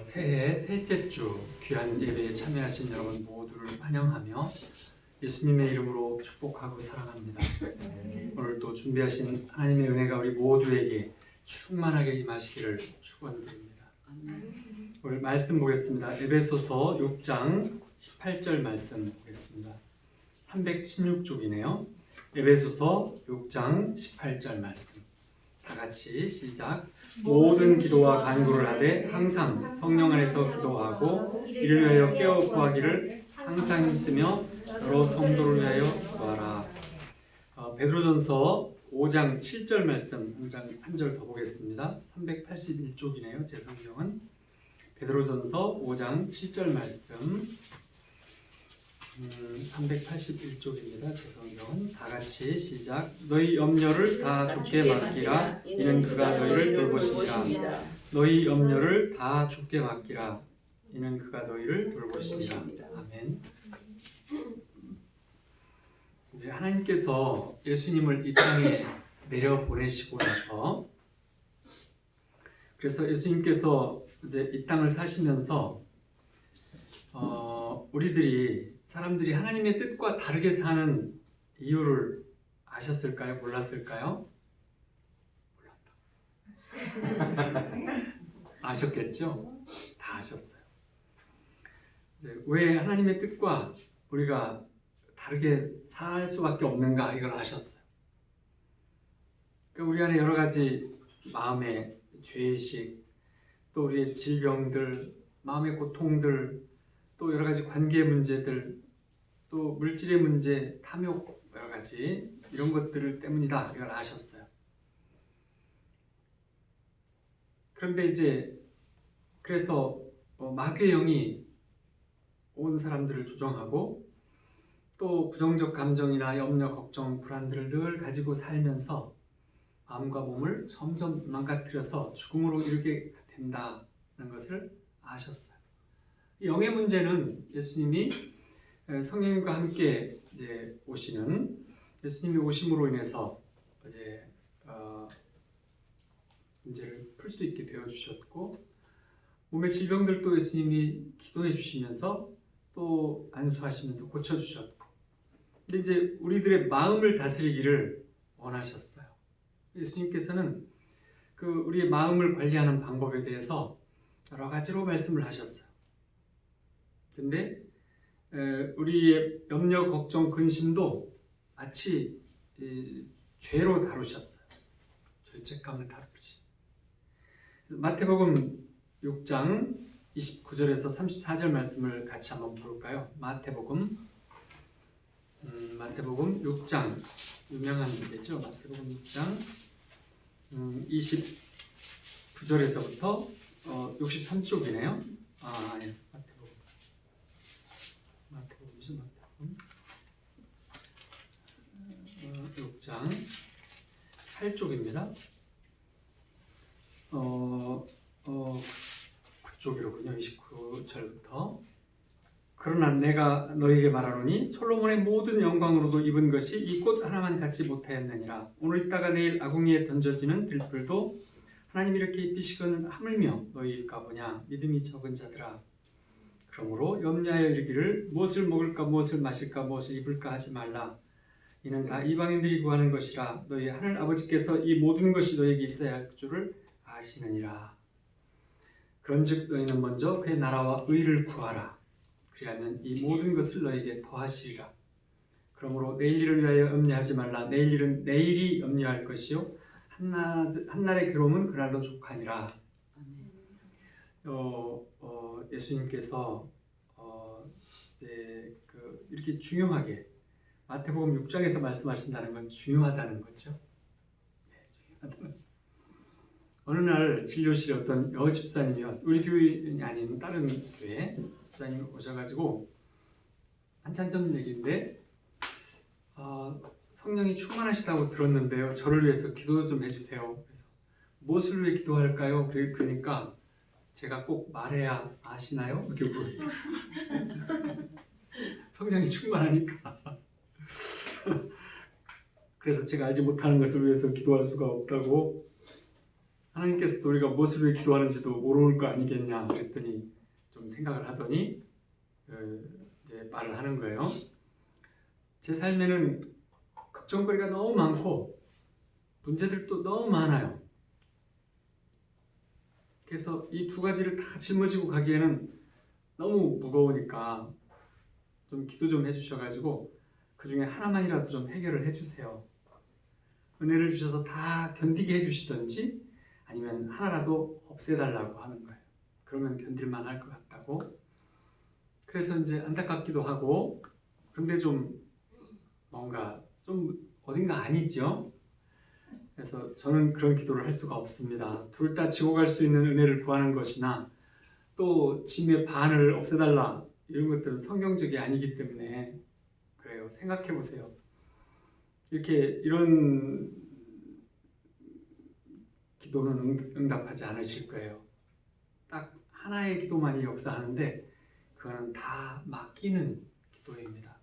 새해 셋째 주 귀한 예배에 참여하신 여러분 모두를 환영하며 예수님의 이름으로 축복하고 사랑합니다. 오늘 또 준비하신 하나님의 은혜가 우리 모두에게 충만하게 임하시기를 축원드립니다. 오늘 말씀 보겠습니다. 에베소서 6장 18절 말씀 보겠습니다. 316쪽이네요. 에베소서 6장 18절 말씀. 다 같이 시작. 모든 기도와 간구를 하되 항상 성령 안에서 기도하고 이를 위하여 깨어 구하기를 항상 힘쓰며 여러 성도를 위하여 구하라. 베드로전서 5장 7절 말씀 한 절 더 보겠습니다. 381쪽이네요. 제 성경은 베드로전서 5장 7절 말씀 381쪽입니다. 제 성경은 다 같이 시작. 너희 염려를 다 주께 맡기라. 이는 그가 너희를 돌보시리라. 너희 염려를 다 주께 맡기라. 이는 그가 너희를 돌보시리라. 아멘. 이제 하나님께서 예수님을 이 땅에 내려 보내시고 나서, 그래서 예수님께서 이제 이 땅을 사시면서 사람들이 하나님의 뜻과 다르게 사는 이유를 아셨을까요? 몰랐을까요? 몰랐다. 아셨겠죠? 다 아셨어요. 이제 왜 하나님의 뜻과 우리가 다르게 살 수밖에 없는가 이걸 아셨어요. 그러니까 우리 안에 여러 가지 마음의 죄의식, 또 우리의 질병들, 마음의 고통들, 또 여러 가지 관계 문제들, 또 물질의 문제, 탐욕, 여러 가지 이런 것들 때문이다. 이걸 아셨어요. 그런데 이제 그래서 마귀의 영이 온 사람들을 조종하고 또 부정적 감정이나 염려, 걱정, 불안들을 늘 가지고 살면서 마음과 몸을 점점 망가뜨려서 죽음으로 이르게 된다는 것을 아셨어요. 이 영의 문제는 예수님이 성령님과 함께 이제 오시는 예수님이 오심으로 인해서 이제 문제를 풀 수 있게 되어 주셨고, 몸의 질병들도 예수님이 기도해 주시면서 또 안수하시면서 고쳐 주셨고, 근데 이제 우리들의 마음을 다스리기를 원하셨어요. 예수님께서는 그 우리의 마음을 관리하는 방법에 대해서 여러 가지로 말씀을 하셨어요. 근데 우리의 염려, 걱정, 근심도 마치 죄로 다루셨어요. 죄책감을 다루듯이. 마태복음 6장 29절에서 34절 말씀을 같이 한번 볼까요? 마태복음 6장 유명한 데죠. 마태복음 6장 29절에서부터 63쪽이네요. 아니, 마태복음 6장 8쪽입니다. 그쪽이로군요. 29절부터. 그러나 내가 너희에게 말하노니 솔로몬의 모든 영광으로도 입은 것이 이 꽃 하나만 갖지 못하였느니라. 오늘 있다가 내일 아궁이에 던져지는 들풀도 하나님 이렇게 입히시거늘 하물며 너희일까 보냐. 믿음이 적은 자들아. 그러므로 염려하여 이르기를 무엇을 먹을까 무엇을 마실까 무엇을 입을까 하지 말라. 이는 다 이방인들이 구하는 것이라. 너희 하늘 아버지께서 이 모든 것이 너희에게 있어야 할 줄을 아시느니라. 그런즉 너희는 먼저 그의 나라와 의를 구하라. 그리하면 이 모든 것을 너희에게 더하시리라. 그러므로 내일 일을 위하여 염려하지 말라. 내일 일은 내일이 염려할 것이요 한날의 괴로움은 그날로 족하니라. 예수님께서 이렇게 중요하게 마태복음 6장에서 말씀하신다는 건 중요하다는 거죠. 어느 날 진료실에 어떤 여집사님이 왔어요. 우리 교회이 아닌 다른 교회 집사님이 오셔가지고 한참 전 얘기인데 성령이 충만하시다고 들었는데요. 저를 위해서 기도 좀 해주세요. 그래서 무엇을 위해 기도할까요? 그러니까 제가 꼭 말해야 아시나요? 이렇게 물었어요. 성령이 충만하니까. 그래서 제가 알지 못하는 것을 위해서 기도할 수가 없다고 하나님께서도 우리가 무엇을 위해 기도하는지도 모를 거 아니겠냐 그랬더니 좀 생각을 하더니 이제 말을 하는 거예요. 제 삶에는 걱정거리가 너무 많고 문제들도 너무 많아요. 그래서 이 두 가지를 다 짊어지고 가기에는 너무 무거우니까 좀 기도 좀 해주셔가지고 그 중에 하나만이라도 좀 해결을 해주세요. 은혜를 주셔서 다 견디게 해주시든지 아니면 하나라도 없애달라고 하는 거예요. 그러면 견딜만 할 것 같다고. 그래서 이제 안타깝기도 하고 근데 좀 뭔가 좀 어딘가 아니죠. 그래서 저는 그런 기도를 할 수가 없습니다. 둘 다 지고 갈 수 있는 은혜를 구하는 것이나 또 짐의 반을 없애달라 이런 것들은 성경적이 아니기 때문에 그래요. 생각해 보세요. 이렇게 이런 기도는 응답하지 않으실 거예요. 딱 하나의 기도만이 역사하는데 그거는 다 맡기는 기도입니다.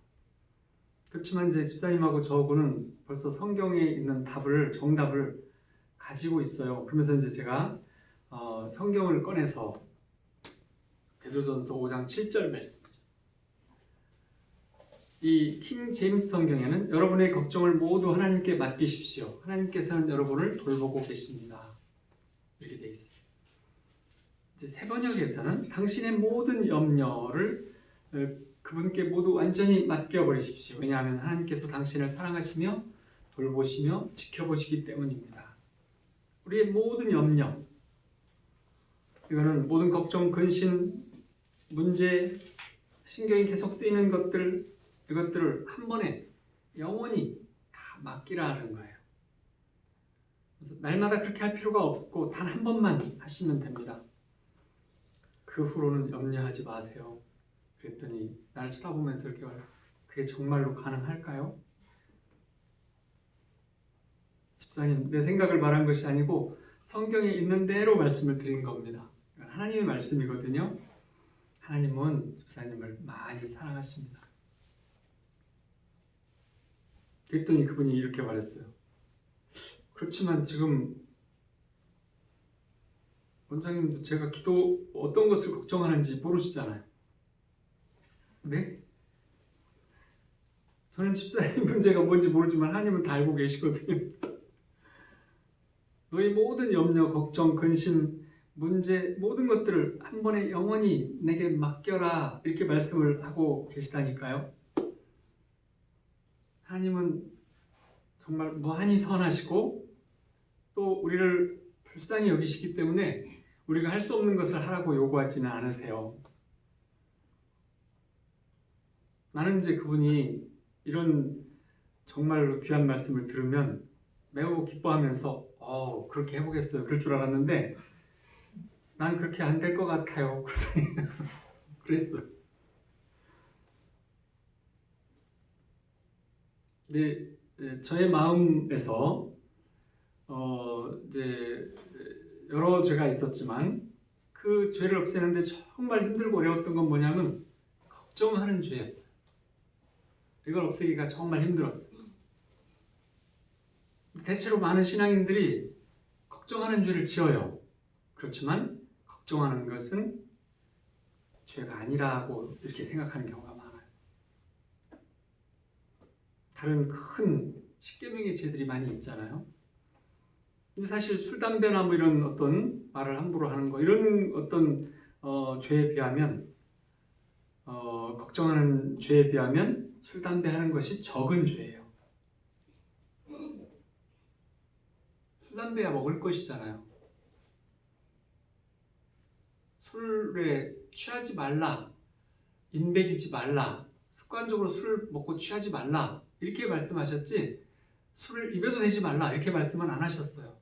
그렇지만 이제 집사님하고 저하고는 벌써 성경에 있는 정답을 가지고 있어요. 그러면서 이제 제가 성경을 꺼내서 베드로전서 5장 7절 말씀이죠. 이 킹 제임스 성경에는 여러분의 걱정을 모두 하나님께 맡기십시오. 하나님께서는 여러분을 돌보고 계십니다. 이렇게 되어 있어요. 이제 새 번역에서는 당신의 모든 염려를 그분께 모두 완전히 맡겨버리십시오. 왜냐하면 하나님께서 당신을 사랑하시며 돌보시며 지켜보시기 때문입니다. 우리의 모든 염려, 이거는 모든 걱정, 근심, 문제, 신경이 계속 쓰이는 이것들을 한 번에 영원히 다 맡기라는 거예요. 그래서 날마다 그렇게 할 필요가 없고 단 한 번만 하시면 됩니다. 그 후로는 염려하지 마세요. 그랬더니 나를 쳐다보면서 이렇게 말해요. 그게 정말로 가능할까요? 집사님, 내 생각을 말한 것이 아니고 성경에 있는 대로 말씀을 드린 겁니다. 하나님의 말씀이거든요. 하나님은 집사님을 많이 사랑하십니다. 그랬더니 그분이 이렇게 말했어요. 그렇지만 지금 원장님도 제가 어떤 것을 걱정하는지 모르시잖아요. 네? 저는 집사님 문제가 뭔지 모르지만 하나님은 다 알고 계시거든요. 너희 모든 염려, 걱정, 근심, 문제 모든 것들을 한 번에 영원히 내게 맡겨라 이렇게 말씀을 하고 계시다니까요. 하나님은 정말 무한히 선하시고 또 우리를 불쌍히 여기시기 때문에 우리가 할 수 없는 것을 하라고 요구하지는 않으세요. 나는 이제 그분이 이런 정말로 귀한 말씀을 들으면 매우 기뻐하면서 그렇게 해보겠어요. 그럴 줄 알았는데 난 그렇게 안 될 것 같아요. 그랬어요. 근데 저의 마음에서 이제 여러 죄가 있었지만 그 죄를 없애는데 정말 힘들고 어려웠던 건 뭐냐면 걱정하는 죄였어요. 이걸 없애기가 정말 힘들었어요. 대체로 많은 신앙인들이 걱정하는 죄를 지어요. 그렇지만 걱정하는 것은 죄가 아니라고 이렇게 생각하는 경우가 많아요. 다른 큰 십계명의 죄들이 많이 있잖아요. 근데 사실 술, 담배나 뭐 이런 어떤 말을 함부로 하는 거 이런 어떤 죄에 비하면 걱정하는 죄에 비하면 술, 담배 하는 것이 적은 죄예요. 술, 담배야 먹을 것이잖아요. 술에 취하지 말라, 인백이지 말라, 습관적으로 술 먹고 취하지 말라 이렇게 말씀하셨지 술을 입에도 대지 말라 이렇게 말씀은 안 하셨어요.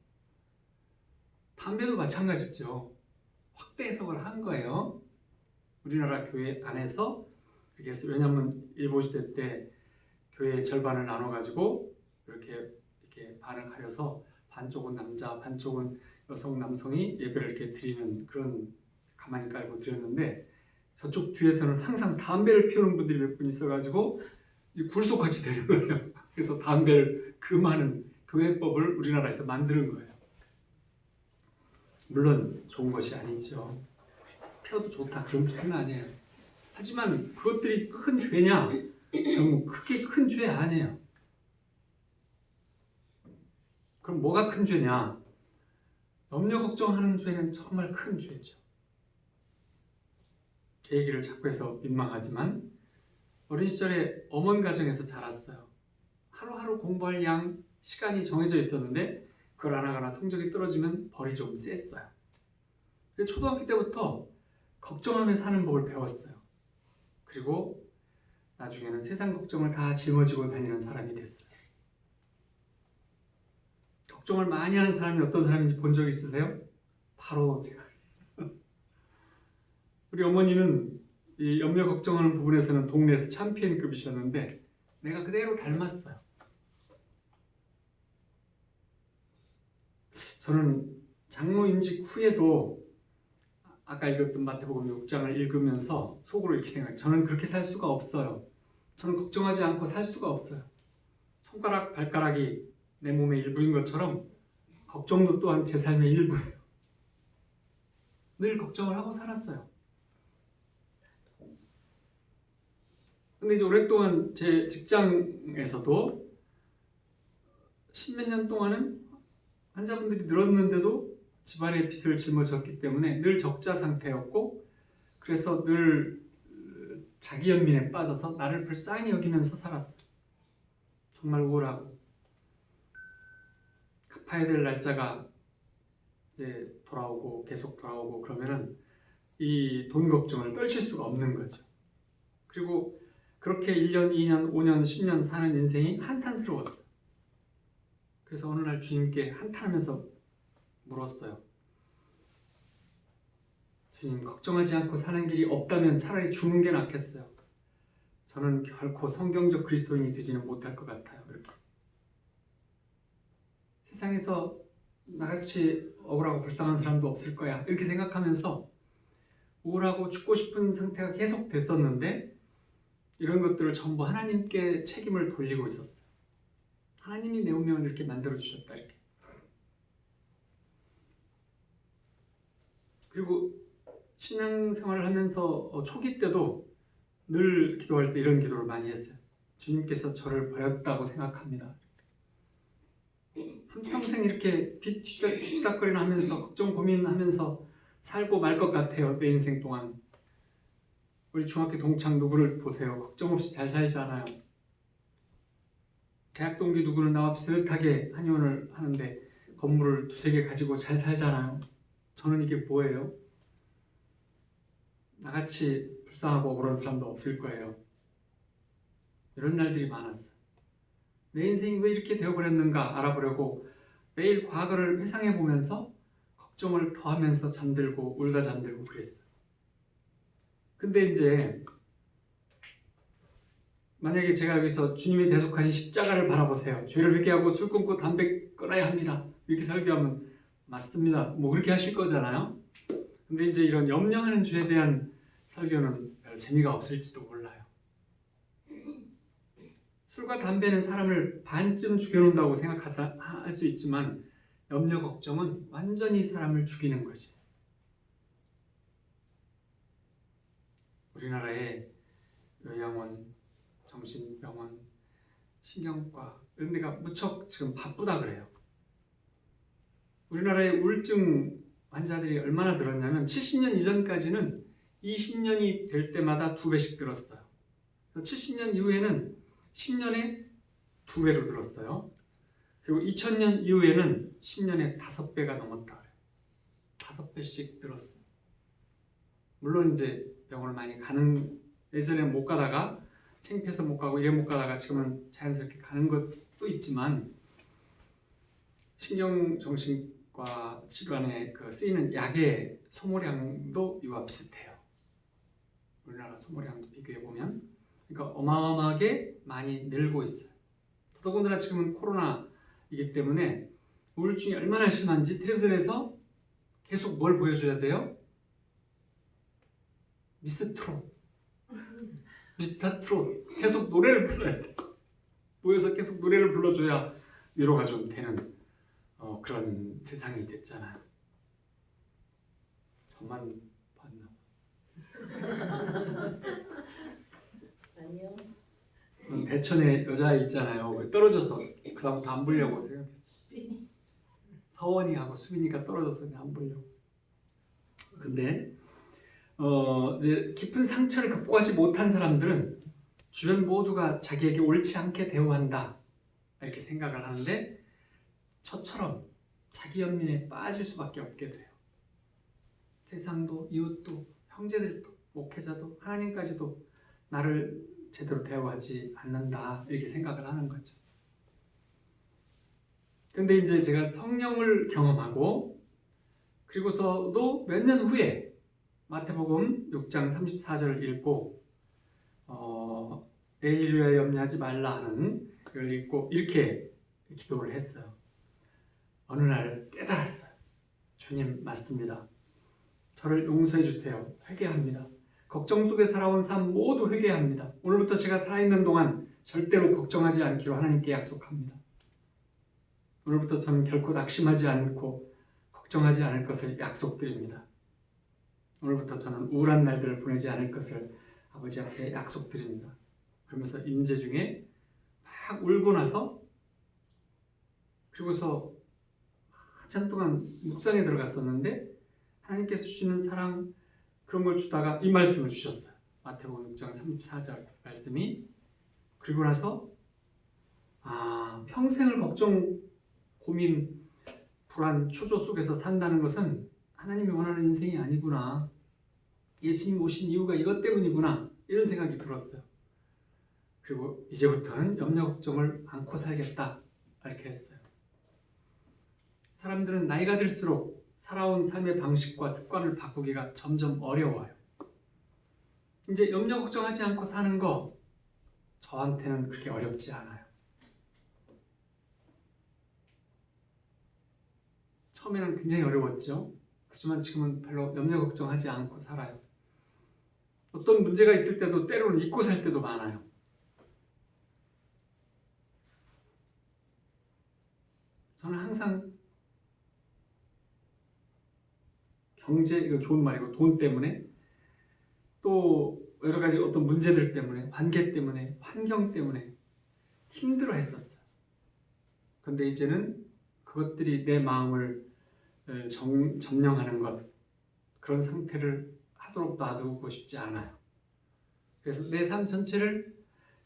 담배도 마찬가지죠. 확대 해석을 한 거예요. 우리나라 교회 안에서 이렇게 해서 왜냐하면 일본시대 때 교회 절반을 나눠가지고 이렇게 반을 가려서 반쪽은 남자, 반쪽은 여성, 남성이 예배를 이렇게 드리는 그런 가만히 깔고 드렸는데 저쪽 뒤에서는 항상 담배를 피우는 분들이 몇 분 있어가지고 굴속같이 되는 거예요. 그래서 담배를 금하는 교회법을 우리나라에서 만드는 거예요. 물론 좋은 것이 아니죠. 피워도 좋다 그런 뜻은 아니에요. 하지만 그것들이 큰 죄냐? 너무 크게 큰 죄 아니에요. 그럼 뭐가 큰 죄냐? 염려 걱정하는 죄는 정말 큰 죄죠. 제 얘기를 자꾸 해서 민망하지만 어린 시절에 어머니 가정에서 자랐어요. 하루하루 공부할 양 시간이 정해져 있었는데 그걸 안 하거나 성적이 떨어지면 벌이 좀 셌어요. 초등학교 때부터 걱정하며 사는 법을 배웠어요. 그리고 나중에는 세상 걱정을 다 짊어지고 다니는 사람이 됐어요. 걱정을 많이 하는 사람이 어떤 사람인지 본 적 있으세요? 바로 제가. 우리 어머니는 이 염려 걱정하는 부분에서는 동네에서 챔피언급이셨는데 내가 그대로 닮았어요. 저는 장로 임직 후에도 아까 읽었던 마태복음 6장을 읽으면서 속으로 이렇게 생각해요. 저는 그렇게 살 수가 없어요. 저는 걱정하지 않고 살 수가 없어요. 손가락, 발가락이 내 몸의 일부인 것처럼 걱정도 또한 제 삶의 일부예요. 늘 걱정을 하고 살았어요. 근데 이제 오랫동안 제 직장에서도 십몇 년 동안은 환자분들이 늘었는데도 집안의 빚을 짊어졌기 때문에 늘 적자 상태였고 그래서 늘 자기 연민에 빠져서 나를 불쌍히 여기면서 살았어요. 정말 우울하고 갚아야 될 날짜가 이제 돌아오고 계속 돌아오고 그러면은 이 돈 걱정을 떨칠 수가 없는 거죠. 그리고 그렇게 1년, 2년, 5년, 10년 사는 인생이 한탄스러웠어요. 그래서 어느 날 주님께 한탄하면서 물었어요. 주님, 걱정하지 않고 사는 길이 없다면 차라리 죽는 게 낫겠어요. 저는 결코 성경적 그리스도인이 되지는 못할 것 같아요. 이렇게. 세상에서 나같이 억울하고 불쌍한 사람도 없을 거야. 이렇게 생각하면서 우울하고 죽고 싶은 상태가 계속 됐었는데 이런 것들을 전부 하나님께 책임을 돌리고 있었어요. 하나님이 내 운명을 이렇게 만들어주셨다. 이렇게. 그리고 신앙생활을 하면서 초기 때도 늘 기도할 때 이런 기도를 많이 했어요. 주님께서 저를 버렸다고 생각합니다. 한평생 이렇게 빚 뒤치다거리나 하면서 걱정 고민하면서 살고 말 것 같아요. 내 인생 동안. 우리 중학교 동창 누구를 보세요. 걱정 없이 잘 살잖아요. 대학 동기 누구는 나와 비슷하게 한의원을 하는데 건물을 두세 개 가지고 잘 살잖아요. 저는 이게 뭐예요? 나같이 불쌍하고 그런 사람도 없을 거예요. 이런 날들이 많았어요. 내 인생이 왜 이렇게 되어버렸는가 알아보려고 매일 과거를 회상해보면서 걱정을 더하면서 잠들고 울다 잠들고 그랬어요. 근데 이제 만약에 제가 여기서 주님이 대속하신 십자가를 바라보세요. 죄를 회개하고 술 끊고 담배 끊어야 합니다. 이렇게 설교하면 맞습니다. 뭐 그렇게 하실 거잖아요. 근데 이제 이런 염려하는 죄에 대한 설교는 별 재미가 없을지도 몰라요. 술과 담배는 사람을 반쯤 죽여놓는다고 생각할 수 있지만 염려 걱정은 완전히 사람을 죽이는 것이에요. 우리나라에 요양원, 정신병원, 신경과 이런 데가 무척 지금 바쁘다 그래요. 우리나라의 우울증 환자들이 얼마나 늘었냐면 70년 이전까지는 20년이 될 때마다 2배씩 늘었어요. 70년 이후에는 10년에 2배로 늘었어요. 그리고 2000년 이후에는 10년에 5배가 넘었다 그래요. 5배씩 늘었어요. 물론 이제 병원을 많이 가는, 예전에는 못 가다가 창피해서 못 가고 이래 못 가다가 지금은 자연스럽게 가는 것도 있지만 신경정신과 질환에 쓰이는 약의 소모량도 이와 비슷해요. 우리나라 소모량도 비교해보면. 그러니까 어마어마하게 많이 늘고 있어요. 더더군다나 지금은 코로나이기 때문에 우울증이 얼마나 심한지 텔레비전에서 계속 뭘 보여줘야 돼요? 미스트롯, 미스터트롯 계속 노래를 불러야 돼. 모여서 계속 노래를 불러줘야 위로가 좀 되는 그런 세상이 됐잖아요. 저만 봤나? 아니요. 대천에 여자아이 있잖아요. 떨어져서 그 다음부터 안 보려고 생각했어. 서원이하고 수빈이가 떨어져서 안 보려고. 근데 이제 깊은 상처를 극복하지 못한 사람들은 주변 모두가 자기에게 옳지 않게 대우한다 이렇게 생각을 하는데 저처럼 자기 연민에 빠질 수밖에 없게 돼요. 세상도 이웃도 형제들도 목회자도 하나님까지도 나를 제대로 대우하지 않는다 이렇게 생각을 하는 거죠. 근데 이제 제가 성령을 경험하고 그리고서도 몇 년 후에 마태복음 6장 34절을 읽고 내일 위하여 염려하지 말라 하는 걸 읽고 이렇게 기도를 했어요. 어느 날 깨달았어요. 주님 맞습니다. 저를 용서해 주세요. 회개합니다. 걱정 속에 살아온 삶 모두 회개합니다. 오늘부터 제가 살아있는 동안 절대로 걱정하지 않기로 하나님께 약속합니다. 오늘부터 저는 결코 낙심하지 않고 걱정하지 않을 것을 약속드립니다. 오늘부터 저는 우울한 날들을 보내지 않을 것을 아버지 앞에 약속드립니다. 그러면서 임재 중에 막 울고 나서 그리고서 한참 동안 묵상에 들어갔었는데 하나님께서 주시는 사랑 그런 걸 주다가 이 말씀을 주셨어요. 마태복음 6장 34절 말씀이 그리고 나서 평생을 걱정, 고민, 불안, 초조 속에서 산다는 것은 하나님이 원하는 인생이 아니구나. 예수님 오신 이유가 이것 때문이구나. 이런 생각이 들었어요. 그리고 이제부터는 염려 걱정을 않고 살겠다. 이렇게 했어요. 사람들은 나이가 들수록 살아온 삶의 방식과 습관을 바꾸기가 점점 어려워요. 이제 염려 걱정하지 않고 사는 거 저한테는 그렇게 어렵지 않아요. 처음에는 굉장히 어려웠죠. 그렇지만 지금은 별로 염려 걱정하지 않고 살아요. 어떤 문제가 있을 때도 때로는 잊고 살 때도 많아요. 저는 항상 경제, 이거 좋은 말이고 돈 때문에 또 여러 가지 어떤 문제들 때문에 관계 때문에 환경 때문에 힘들어 했었어요. 근데 이제는 그것들이 내 마음을 점령하는 것 그런 상태를 하도록 놔두고 싶지 않아요. 그래서 내 삶 전체를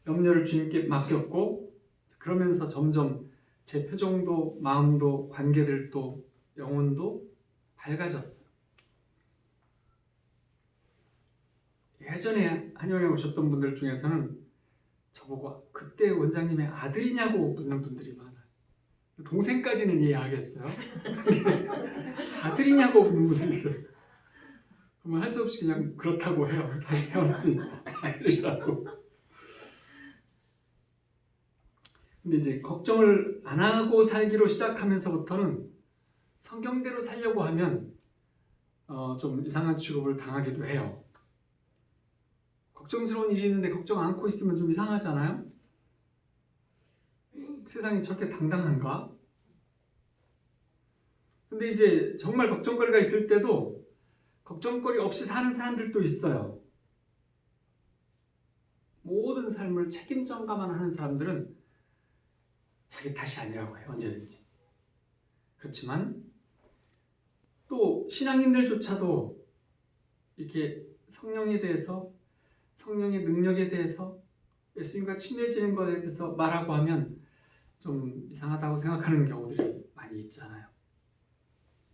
염려를 주님께 맡겼고 그러면서 점점 제 표정도 마음도 관계들도 영혼도 밝아졌어요. 예전에 한의원에 오셨던 분들 중에서는 저보고 그때 원장님의 아들이냐고 묻는 분들이 많아요. 동생까지는 이해하겠어요. 아들이냐고 묻는 분들이 있어요. 그러면 할 수 없이 그냥 그렇다고 해요. 다시 태어났으니까 아들이라고. 근데 이제 걱정을 안 하고 살기로 시작하면서부터는 성경대로 살려고 하면 좀 이상한 취급을 당하기도 해요. 걱정스러운 일이 있는데 걱정 않고 있으면 좀 이상하잖아요? 세상이 저렇게 당당한가? 근데 이제 정말 걱정거리가 있을 때도 걱정거리 없이 사는 사람들도 있어요. 모든 삶을 책임전가만 하는 사람들은 자기 탓이 아니라고 해요. 언제든지. 그렇지만 또 신앙인들조차도 이렇게 성령에 대해서 성령의 능력에 대해서 예수님과 친해지는 것에 대해서 말하고 하면 좀 이상하다고 생각하는 경우들이 많이 있잖아요.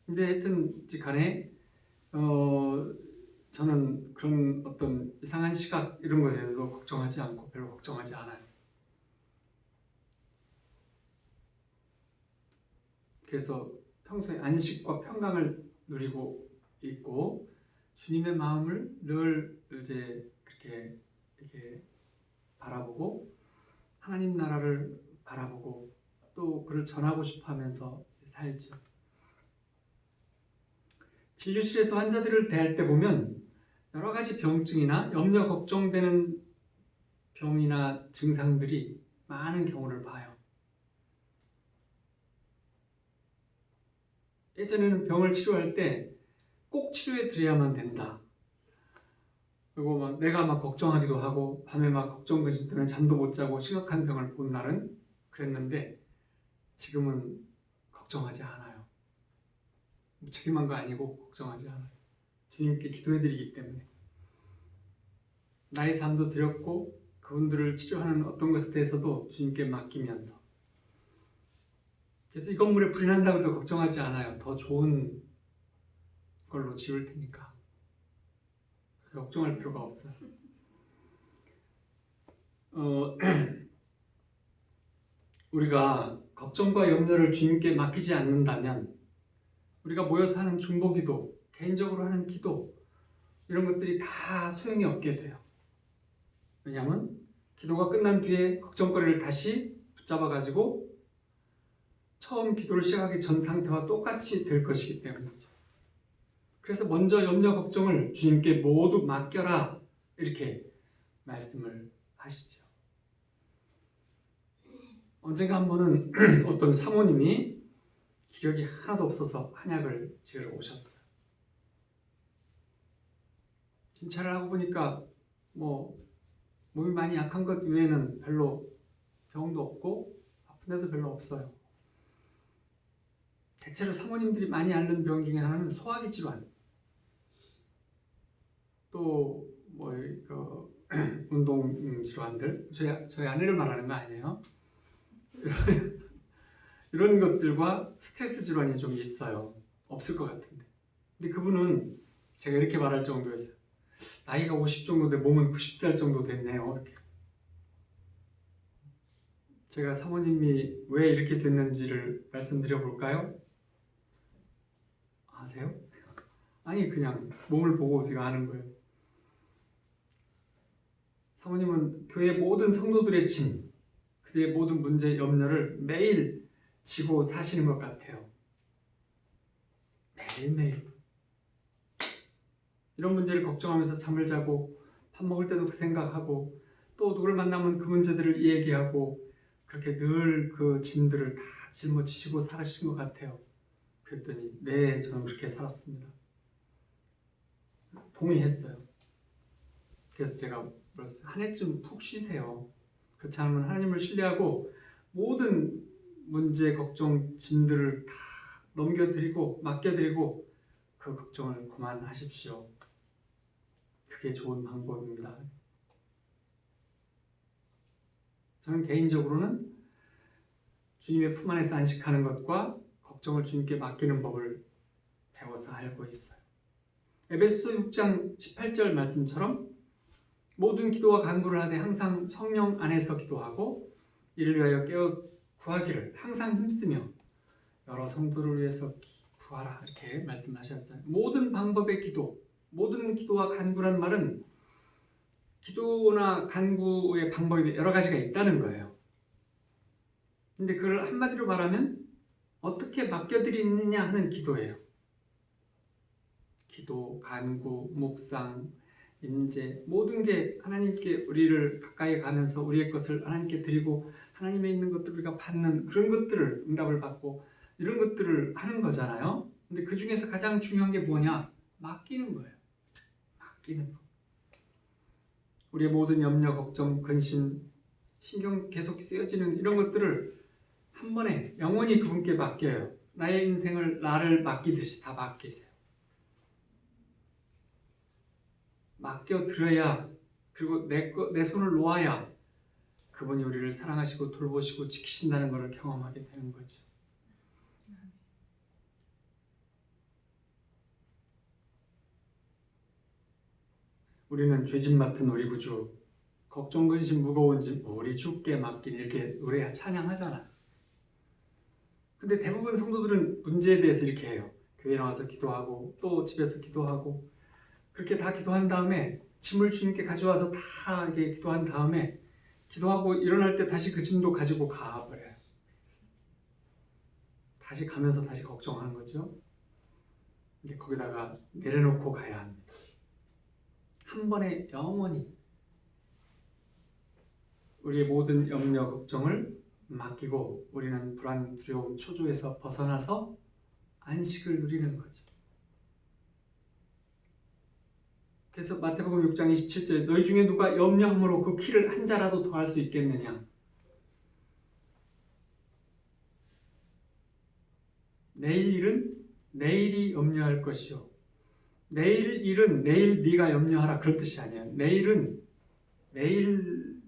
근데 하여튼 간에 저는 그런 어떤 이상한 시각 이런 거에 대해서 걱정하지 않고 별로 걱정하지 않아요. 그래서 평소에 안식과 평강을 누리고 있고 주님의 마음을 늘 이제 이렇게 바라보고 하나님 나라를 바라보고 또 그를 전하고 싶어하면서 살죠. 진료실에서 환자들을 대할 때 보면 여러 가지 병증이나 염려 걱정되는 병이나 증상들이 많은 경우를 봐요. 예전에는 병을 치료할 때 꼭 치료해 드려야만 된다. 그리고 막 내가 막 걱정하기도 하고 밤에 막 걱정 근심 때문에 잠도 못 자고 심각한 병을 본 날은 그랬는데 지금은 걱정하지 않아요. 책임한 거 아니고 걱정하지 않아요. 주님께 기도해 드리기 때문에 나의 삶도 드렸고 그분들을 치료하는 어떤 것에 대해서도 주님께 맡기면서 그래서 이 건물에 불이 난다고 해도 걱정하지 않아요. 더 좋은 걸로 지을 테니까 걱정할 필요가 없어요. 우리가 걱정과 염려를 주님께 맡기지 않는다면 우리가 모여서 하는 중보기도, 개인적으로 하는 기도 이런 것들이 다 소용이 없게 돼요. 왜냐하면 기도가 끝난 뒤에 걱정거리를 다시 붙잡아가지고 처음 기도를 시작하기 전 상태와 똑같이 될 것이기 때문이죠. 그래서 먼저 염려 걱정을 주님께 모두 맡겨라 이렇게 말씀을 하시죠. 언젠가 한 번은 어떤 사모님이 기력이 하나도 없어서 한약을 지으러 오셨어요. 진찰을 하고 보니까 뭐 몸이 많이 약한 것 외에는 별로 병도 없고 아픈 데도 별로 없어요. 대체로 사모님들이 많이 앓는 병 중에 하나는 소화기 질환, 또 뭐 운동 질환들, 저희 아내를 말하는 거 아니에요. 이런 것들과 스트레스 질환이 좀 있어요. 없을 것 같은데. 근데 그분은 제가 이렇게 말할 정도였어요. 나이가 50 정도 돼 몸은 90살 정도 됐네요. 이렇게. 제가 사모님이 왜 이렇게 됐는지를 말씀드려 볼까요? 아세요? 아니 그냥 몸을 보고 제가 아는 거예요. 사모님은 교회 모든 성도들의 짐, 그들의 모든 문제, 염려를 매일 지고 사시는 것 같아요. 매일매일. 이런 문제를 걱정하면서 잠을 자고 밥 먹을 때도 그 생각하고 또 누구를 만나면 그 문제들을 이야기하고 그렇게 늘 그 짐들을 다 짊어지시고 살아신 것 같아요. 그랬더니 네, 저는 그렇게 살았습니다. 동의했어요. 그래서 제가 한 해쯤 푹 쉬세요. 그렇지 않으면 하나님을 신뢰하고 모든 문제, 걱정, 짐들을 다 넘겨드리고 맡겨드리고 그 걱정을 그만하십시오. 그게 좋은 방법입니다. 저는 개인적으로는 주님의 품 안에서 안식하는 것과 걱정을 주님께 맡기는 법을 배워서 알고 있어요. 에베소서 6장 18절 말씀처럼 모든 기도와 간구를 하되 항상 성령 안에서 기도하고 이를 위하여 깨어 구하기를 항상 힘쓰며 여러 성도를 위해서 구하라 이렇게 말씀하셨잖아요. 모든 방법의 기도, 모든 기도와 간구란 말은 기도나 간구의 방법이 여러 가지가 있다는 거예요. 근데 그걸 한마디로 말하면 어떻게 맡겨드리느냐 하는 기도예요. 기도, 간구, 묵상, 임재 모든 게 하나님께 우리를 가까이 가면서 우리의 것을 하나님께 드리고 하나님에 있는 것들을 우리가 받는 그런 것들을 응답을 받고 이런 것들을 하는 거잖아요. 근데 그 중에서 가장 중요한 게 뭐냐? 맡기는 거예요. 맡기는 거. 우리의 모든 염려, 걱정, 근심, 신경 계속 쓰여지는 이런 것들을 한 번에 영원히 그분께 맡겨요. 나의 인생을 나를 맡기듯이 다 맡기세요. 맡겨드려야 그리고 내 손을 놓아야 그분이 우리를 사랑하시고 돌보시고 지키신다는 것을 경험하게 되는 거죠. 우리는 죄짐 맡은 우리 구주 걱정 근심 무거운 짐 우리 주께 맡긴 이렇게 노래 찬양하잖아. 근데 대부분 성도들은 문제에 대해서 이렇게 해요. 교회 나와서 기도하고 또 집에서 기도하고 그렇게 다 기도한 다음에 짐을 주님께 가져와서 다 이렇게 기도한 다음에 기도하고 일어날 때 다시 그 짐도 가지고 가버려요. 다시 가면서 다시 걱정하는 거죠. 근데 거기다가 내려놓고 가야 합니다. 한 번에 영원히 우리의 모든 염려, 걱정을 맡기고 우리는 불안, 두려움, 초조에서 벗어나서 안식을 누리는 거죠. 그래서 마태복음 6장 27절 너희 중에 누가 염려함으로 그 키를 한 자라도 더할 수 있겠느냐. 내일 일은 내일이 염려할 것이요. 내일 일은 내일 네가 염려하라 그런 뜻이 아니에요. 내일은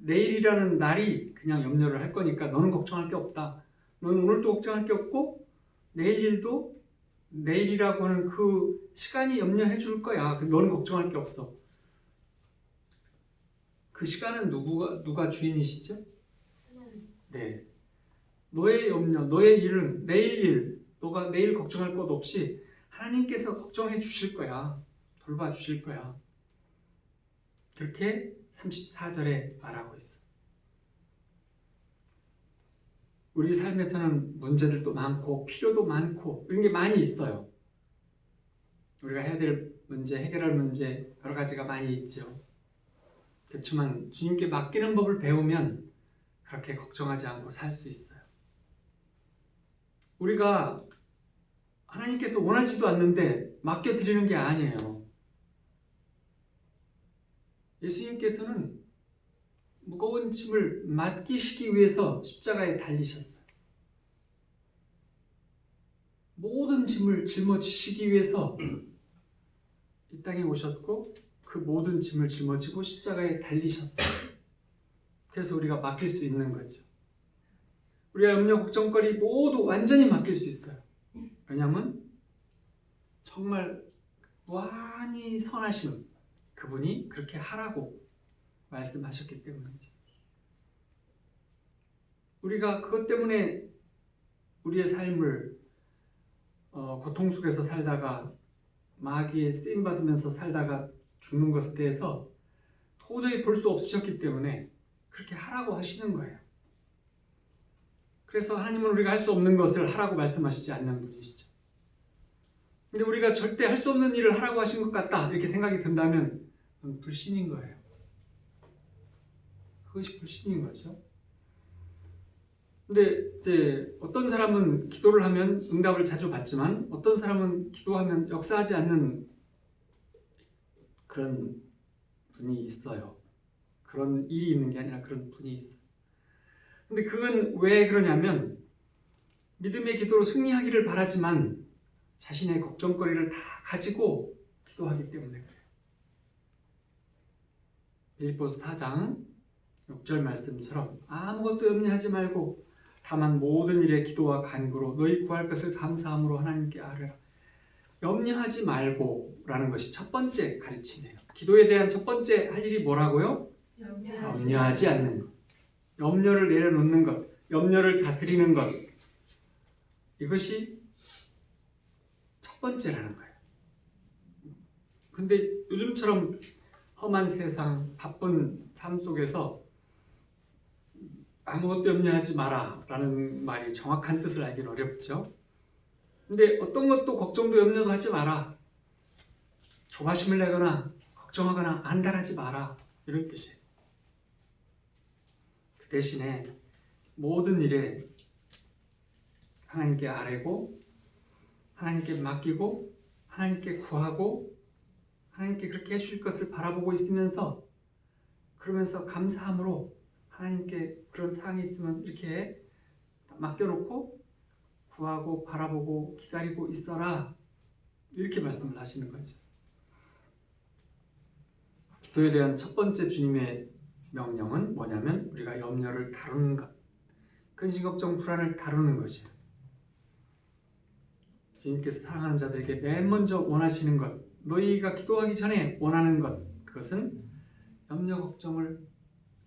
내일이라는 날이 그냥 염려를 할 거니까 너는 걱정할 게 없다. 너는 오늘도 걱정할 게 없고 내일 일도 내일이라고 하는 그 시간이 염려해 줄 거야. 너는 걱정할 게 없어. 그 시간은 누가 주인이시죠? 네. 너의 염려, 너의 일은 내일 일, 너가 내일 걱정할 것 없이 하나님께서 걱정해 주실 거야. 돌봐 주실 거야. 그렇게 34절에 말하고 있어. 우리 삶에서는 문제들도 많고 필요도 많고 이런 게 많이 있어요. 우리가 해야 될 문제, 해결할 문제 여러 가지가 많이 있죠. 그렇지만 주님께 맡기는 법을 배우면 그렇게 걱정하지 않고 살 수 있어요. 우리가 하나님께서 원하지도 않는데 맡겨드리는 게 아니에요. 예수님께서는 무거운 짐을 맡기시기 위해서 십자가에 달리셨어요. 모든 짐을 짊어지시기 위해서 이 땅에 오셨고 그 모든 짐을 짊어지고 십자가에 달리셨어요. 그래서 우리가 맡길 수 있는 거죠. 우리가 염려, 걱정거리 모두 완전히 맡길 수 있어요. 왜냐하면 정말 무한히 선하신 그분이 그렇게 하라고 말씀하셨기 때문이죠. 우리가 그것 때문에 우리의 삶을 고통 속에서 살다가 마귀에 쓰임받으면서 살다가 죽는 것에 대해서 도저히 볼 수 없으셨기 때문에 그렇게 하라고 하시는 거예요. 그래서 하나님은 우리가 할 수 없는 것을 하라고 말씀하시지 않는 분이시죠. 근데 우리가 절대 할 수 없는 일을 하라고 하신 것 같다 이렇게 생각이 든다면 그건 불신인 거예요. 그것이 불신인 거죠. 근데 이제 어떤 사람은 기도를 하면 응답을 자주 받지만 어떤 사람은 기도하면 역사하지 않는 그런 분이 있어요. 그런 일이 있는 게 아니라 그런 분이 있어요. 근데 그건 왜 그러냐면 믿음의 기도로 승리하기를 바라지만 자신의 걱정거리를 다 가지고 기도하기 때문에 그래요. 빌립보서 4장 6절 말씀처럼 아무것도 염려하지 말고 다만 모든 일에 기도와 간구로 너희 구할 것을 감사함으로 하나님께 아뢰라. 염려하지 말고 라는 것이 첫 번째 가르침이에요. 기도에 대한 첫 번째 할 일이 뭐라고요? 염려하지 않는 것. 염려를 내려놓는 것. 염려를 다스리는 것. 이것이 첫 번째라는 거예요. 근데 요즘처럼 험한 세상, 바쁜 삶 속에서 아무것도 염려하지 마라 라는 말이 정확한 뜻을 알기는 어렵죠. 근데 어떤 것도 걱정도 염려도 하지 마라. 조바심을 내거나 걱정하거나 안달하지 마라. 이런 뜻이에요. 그 대신에 모든 일에 하나님께 아뢰고 하나님께 맡기고 하나님께 구하고 하나님께 그렇게 해주실 것을 바라보고 있으면서 그러면서 감사함으로 하나님께 그런 사항이 있으면 이렇게 맡겨놓고 구하고 바라보고 기다리고 있어라. 이렇게 말씀을 하시는 거죠. 기도에 대한 첫 번째 주님의 명령은 뭐냐면 우리가 염려를 다루는 것, 근심, 걱정, 불안을 다루는 것이에요. 주님께서 사랑하는 자들에게 맨 먼저 원하시는 것, 너희가 기도하기 전에 원하는 것, 그것은 염려, 걱정을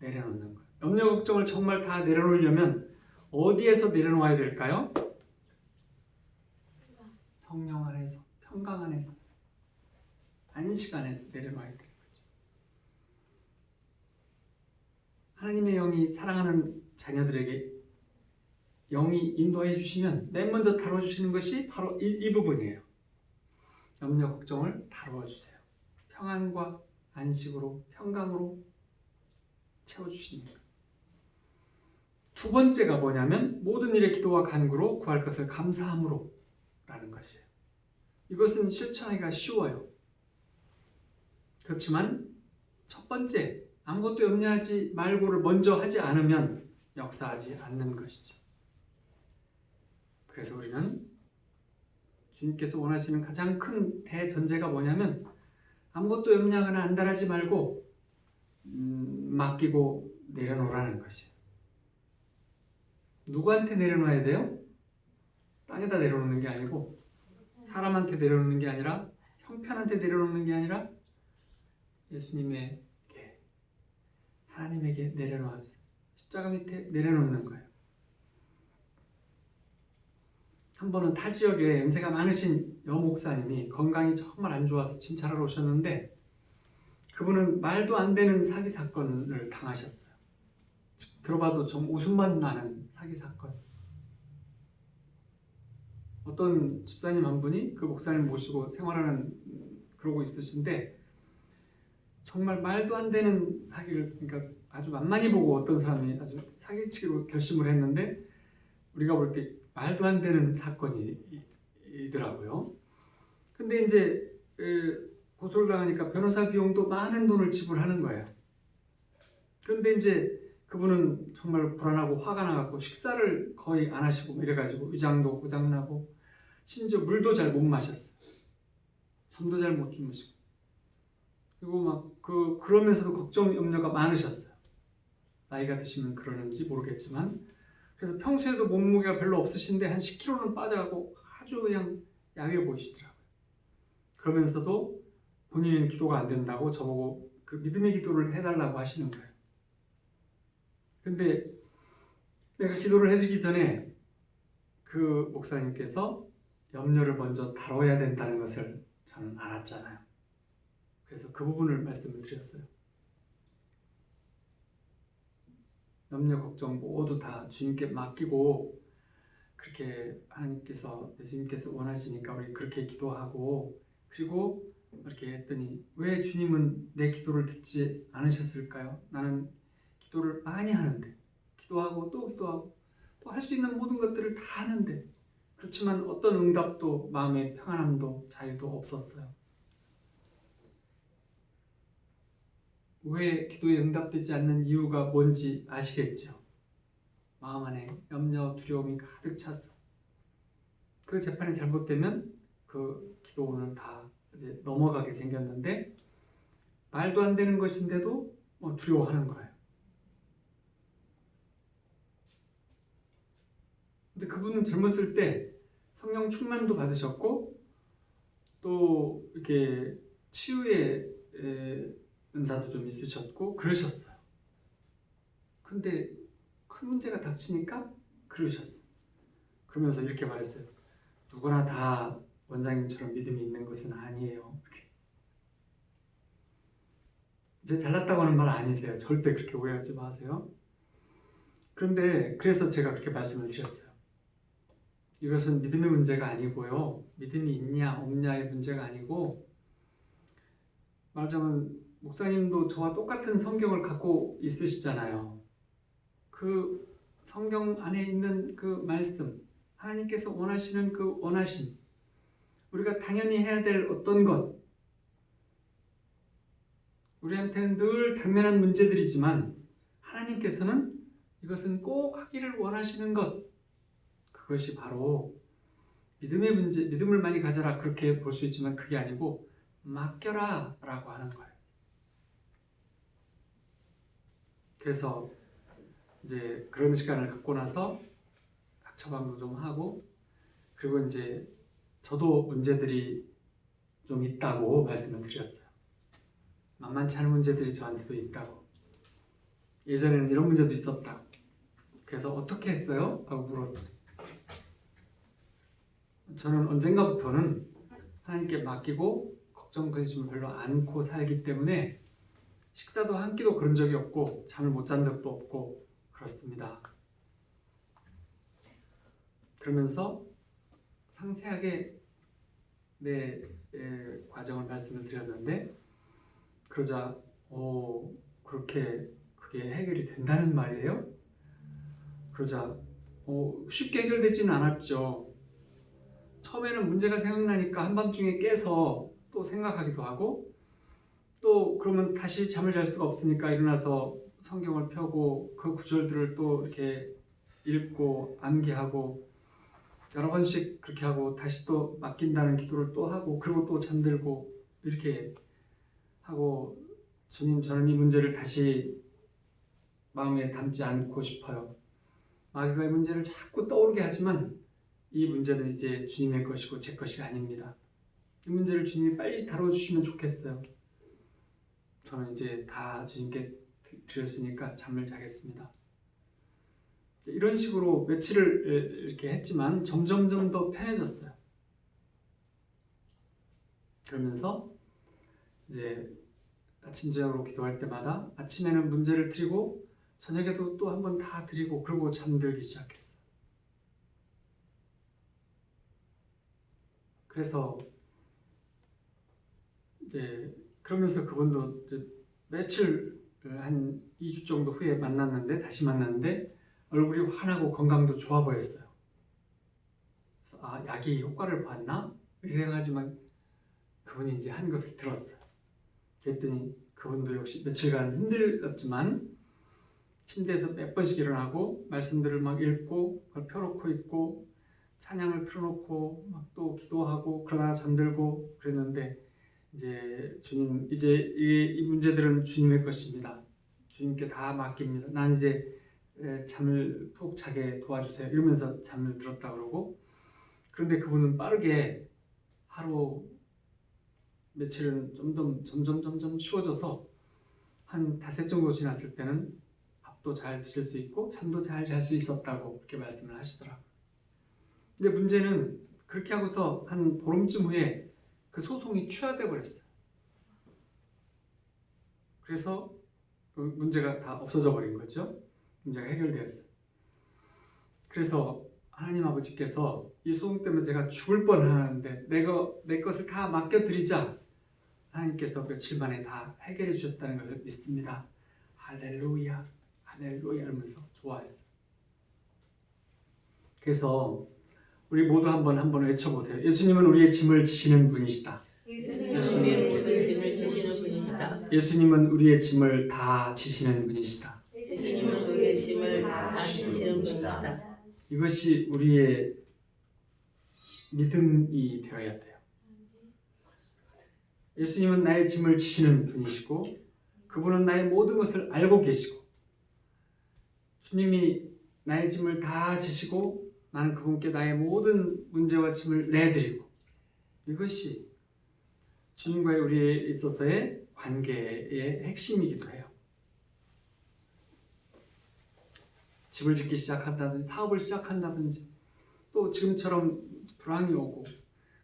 내려놓는 것. 염려, 걱정을 정말 다 내려놓으려면 어디에서 내려놓아야 될까요? 성령 안에서, 평강 안에서, 안식 안에서 내려놔야 되는 거죠. 하나님의 영이 사랑하는 자녀들에게 영이 인도해 주시면 맨 먼저 다뤄주시는 것이 바로 이 부분이에요. 염려, 걱정을 다루어 주세요. 평안과 안식으로, 평강으로 채워주시는 거예요. 두 번째가 뭐냐면 모든 일에 기도와 간구로 구할 것을 감사함으로 라는 것이에요. 이것은 실천하기가 쉬워요. 그렇지만 첫 번째, 아무것도 염려하지 말고를 먼저 하지 않으면 역사하지 않는 것이죠. 그래서 우리는 주님께서 원하시는 가장 큰 대전제가 뭐냐면 아무것도 염려하거나 안달하지 말고 맡기고 내려놓으라는 것이에요. 누구한테 내려놔야 돼요? 땅에다 내려놓는 게 아니고 사람한테 내려놓는 게 아니라 형편한테 내려놓는 게 아니라 예수님에게 하나님에게 내려놓아서 십자가 밑에 내려놓는 거예요. 한 번은 타 지역에 연세가 많으신 여 목사님이 건강이 정말 안 좋아서 진찰하러 오셨는데 그분은 말도 안 되는 사기 사건을 당하셨어요. 들어봐도 좀 웃음만 나는 사기 사건. 어떤 집사님 한 분이 그 목사님 모시고 생활하는 그러고 있으신데 정말 말도 안 되는 사기를, 그러니까 아주 만만히 보고 어떤 사람이 아주 사기치기로 결심을 했는데 우리가 볼 때 말도 안 되는 사건이더라고요. 근데 이제 고소를 당하니까 변호사 비용도 많은 돈을 지불하는 거예요. 그런데 이제 그분은 정말 불안하고 화가 나갖고 식사를 거의 안 하시고 이래가지고 위장도 고장나고 심지어 물도 잘 못 마셨어요. 잠도 잘 못 주무시고. 그리고 막 그러면서도 걱정 염려가 많으셨어요. 나이가 드시면 그러는지 모르겠지만 그래서 평소에도 몸무게가 별로 없으신데 한 10kg는 빠져가고 아주 그냥 약해 보이시더라고요. 그러면서도 본인은 기도가 안 된다고 저보고 그 믿음의 기도를 해달라고 하시는 거예요. 근데 내가 기도를 해드리기 전에 그 목사님께서 염려를 먼저 다뤄야 된다는 것을 저는 알았잖아요. 그래서 그 부분을 말씀을 드렸어요. 염려, 걱정 모두 다 주님께 맡기고 그렇게 하나님께서 예수님께서 원하시니까 우리 그렇게 기도하고 그리고 이렇게 했더니 왜 주님은 내 기도를 듣지 않으셨을까요? 나는 기도를 많이 하는데 기도하고 또 기도하고 또 할 수 있는 모든 것들을 다 하는데 그렇지만 어떤 응답도 마음의 평안함도 자유도 없었어요. 왜 기도에 응답되지 않는 이유가 뭔지 아시겠죠? 마음 안에 염려, 두려움이 가득 찼어. 그 재판이 잘못되면 그 기도원을 다 이제 넘어가게 생겼는데 말도 안 되는 것인데도 두려워하는 거예요. 근데 그분은 젊었을 때 성령 충만도 받으셨고 또 이렇게 치유의 은사도 좀 있으셨고 그러셨어요. 근데 큰 문제가 닥치니까 그러셨어요. 그러면서 이렇게 말했어요. 누구나 다 원장님처럼 믿음이 있는 것은 아니에요. 이렇게. 이제 잘났다고 하는 말 아니세요. 절대 그렇게 오해하지 마세요. 그런데 그래서 제가 그렇게 말씀을 드렸어요. 이것은 믿음의 문제가 아니고요. 믿음이 있냐 없냐의 문제가 아니고 말하자면 목사님도 저와 똑같은 성경을 갖고 있으시잖아요. 그 성경 안에 있는 그 말씀, 하나님께서 원하시는 그 원하심, 우리가 당연히 해야 될 어떤 것, 우리한테는 늘 당면한 문제들이지만 하나님께서는 이것은 꼭 하기를 원하시는 것, 그것이 바로 믿음의 문제, 믿음을 많이 가져라 그렇게 볼 수 있지만 그게 아니고 맡겨라 라고 하는 거예요. 그래서 이제 그런 시간을 갖고 나서 각 처방도 좀 하고 그리고 이제 저도 문제들이 좀 있다고 말씀을 드렸어요. 만만치 않은 문제들이 저한테도 있다고. 예전에는 이런 문제도 있었다고. 그래서 어떻게 했어요? 하고 물었어요. 저는 언젠가부터는 하나님께 맡기고 걱정 근심 별로 않고 살기 때문에 식사도 한 끼도 그런 적이 없고 잠을 못 잔 적도 없고 그렇습니다. 그러면서 상세하게 내 과정을 말씀을 드렸는데 그러자 그렇게 그게 해결이 된다는 말이에요? 그러자 쉽게 해결되지는 않았죠. 처음에는 문제가 생각나니까 한밤중에 깨서 또 생각하기도 하고 또 그러면 다시 잠을 잘 수가 없으니까 일어나서 성경을 펴고 그 구절들을 또 이렇게 읽고 암기하고 여러 번씩 그렇게 하고 다시 또 맡긴다는 기도를 또 하고 그리고 또 잠들고 이렇게 하고 주님 저는 이 문제를 다시 마음에 담지 않고 싶어요. 마귀가 이 문제를 자꾸 떠오르게 하지만 이 문제는 이제 주님의 것이고 제 것이 아닙니다. 이 문제를 주님이 빨리 다뤄주시면 좋겠어요. 저는 이제 다 주님께 드렸으니까 잠을 자겠습니다. 이런 식으로 며칠을 이렇게 했지만 점점점 더 편해졌어요. 그러면서 이제 아침 저녁으로 기도할 때마다 아침에는 문제를 드리고 저녁에도 또 한 번 다 드리고 그러고 잠들기 시작했어요. 그래서 이제 그러면서 그분도 이제 며칠 한 2주 정도 후에 다시 만났는데 얼굴이 환하고 건강도 좋아 보였어요. 그래서 아, 약이 효과를 봤나? 이렇게 생각하지만 그분이 이제 한 것을 들었어요. 그랬더니 그분도 역시 며칠간 힘들었지만 침대에서 몇 번씩 일어나고 말씀들을 막 읽고 그걸 펴놓고 있고 찬양을 틀어놓고 막 또 기도하고 그러다가 잠들고 그랬는데 이제 주님 이제 이 문제들은 주님의 것입니다. 주님께 다 맡깁니다. 난 이제 잠을 푹 자게 도와주세요. 이러면서 잠을 들었다 그러고 그런데 그분은 빠르게 하루 며칠은 점점 쉬워져서 한 닷새 정도 지났을 때는 밥도 잘 드실 수 있고 잠도 잘 잘 수 있었다고 그렇게 말씀을 하시더라고요. 근데 문제는 그렇게 하고서 한 보름쯤 후에 그 소송이 취하돼 버렸어요. 그래서 그 문제가 다 없어져 버린 거죠. 문제가 해결되었어요. 그래서 하나님 아버지께서 이 소송 때문에 제가 죽을 뻔하는데 내 것을 다 맡겨드리자 하나님께서 며칠 만에 다 해결해 주셨다는 것을 믿습니다. 할렐루야 할렐루야 하면서 좋아했어요. 그래서 우리 모두 한번 외쳐보세요. 예수님은 우리의 짐을 지시는 분이시다. 예수님은 모든 짐을 지시는 분이시다. 예수님은 우리의 짐을 다 지시는 분이시다. 예수님은 우리의 짐을 다 지시는 분이시다. 이것이 우리의 믿음이 되어야 돼요. 예수님은 나의 짐을 지시는 분이시고 그분은 나의 모든 것을 알고 계시고 주님이 나의 짐을 다 지시고 나는 그분께 나의 모든 문제와 짐을 내드리고 이것이 주님과의 우리에 있어서의 관계의 핵심이기도 해요. 집을 짓기 시작한다든지 사업을 시작한다든지 또 지금처럼 불황이 오고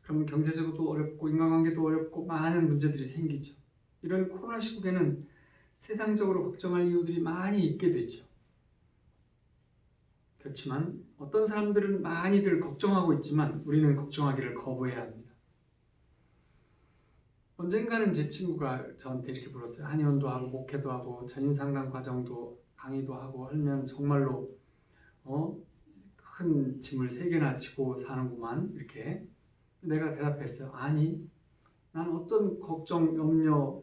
그러면 경제적으로도 어렵고 인간관계도 어렵고 많은 문제들이 생기죠. 이런 코로나 시국에는 세상적으로 걱정할 이유들이 많이 있게 되죠. 그렇지만 어떤 사람들은 많이들 걱정하고 있지만 우리는 걱정하기를 거부해야 합니다. 언젠가는 제 친구가 저한테 이렇게 물었어요. 한의원도 하고 목회도 하고 전임상담 과정도 강의도 하고 하면 정말로 큰 짐을 3개나 지고 사는구만 이렇게. 내가 대답했어요. 아니 난 어떤 걱정, 염려,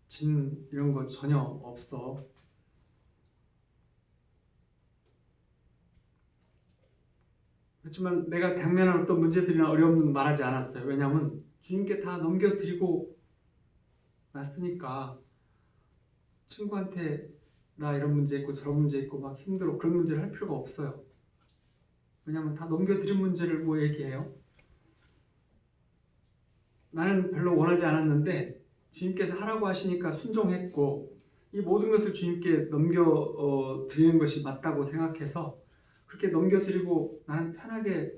짐 이런 거 전혀 없어. 그렇지만 내가 당면한 어떤 문제들이나 어려움은 말하지 않았어요. 왜냐하면 주님께 다 넘겨드리고 났으니까 친구한테 나 이런 문제 있고 저런 문제 있고 막 힘들어 그런 문제를 할 필요가 없어요. 왜냐하면 다 넘겨드린 문제를 뭐 얘기해요? 나는 별로 원하지 않았는데 주님께서 하라고 하시니까 순종했고 이 모든 것을 주님께 넘겨드리는 것이 맞다고 생각해서 그렇게 넘겨드리고 나는 편하게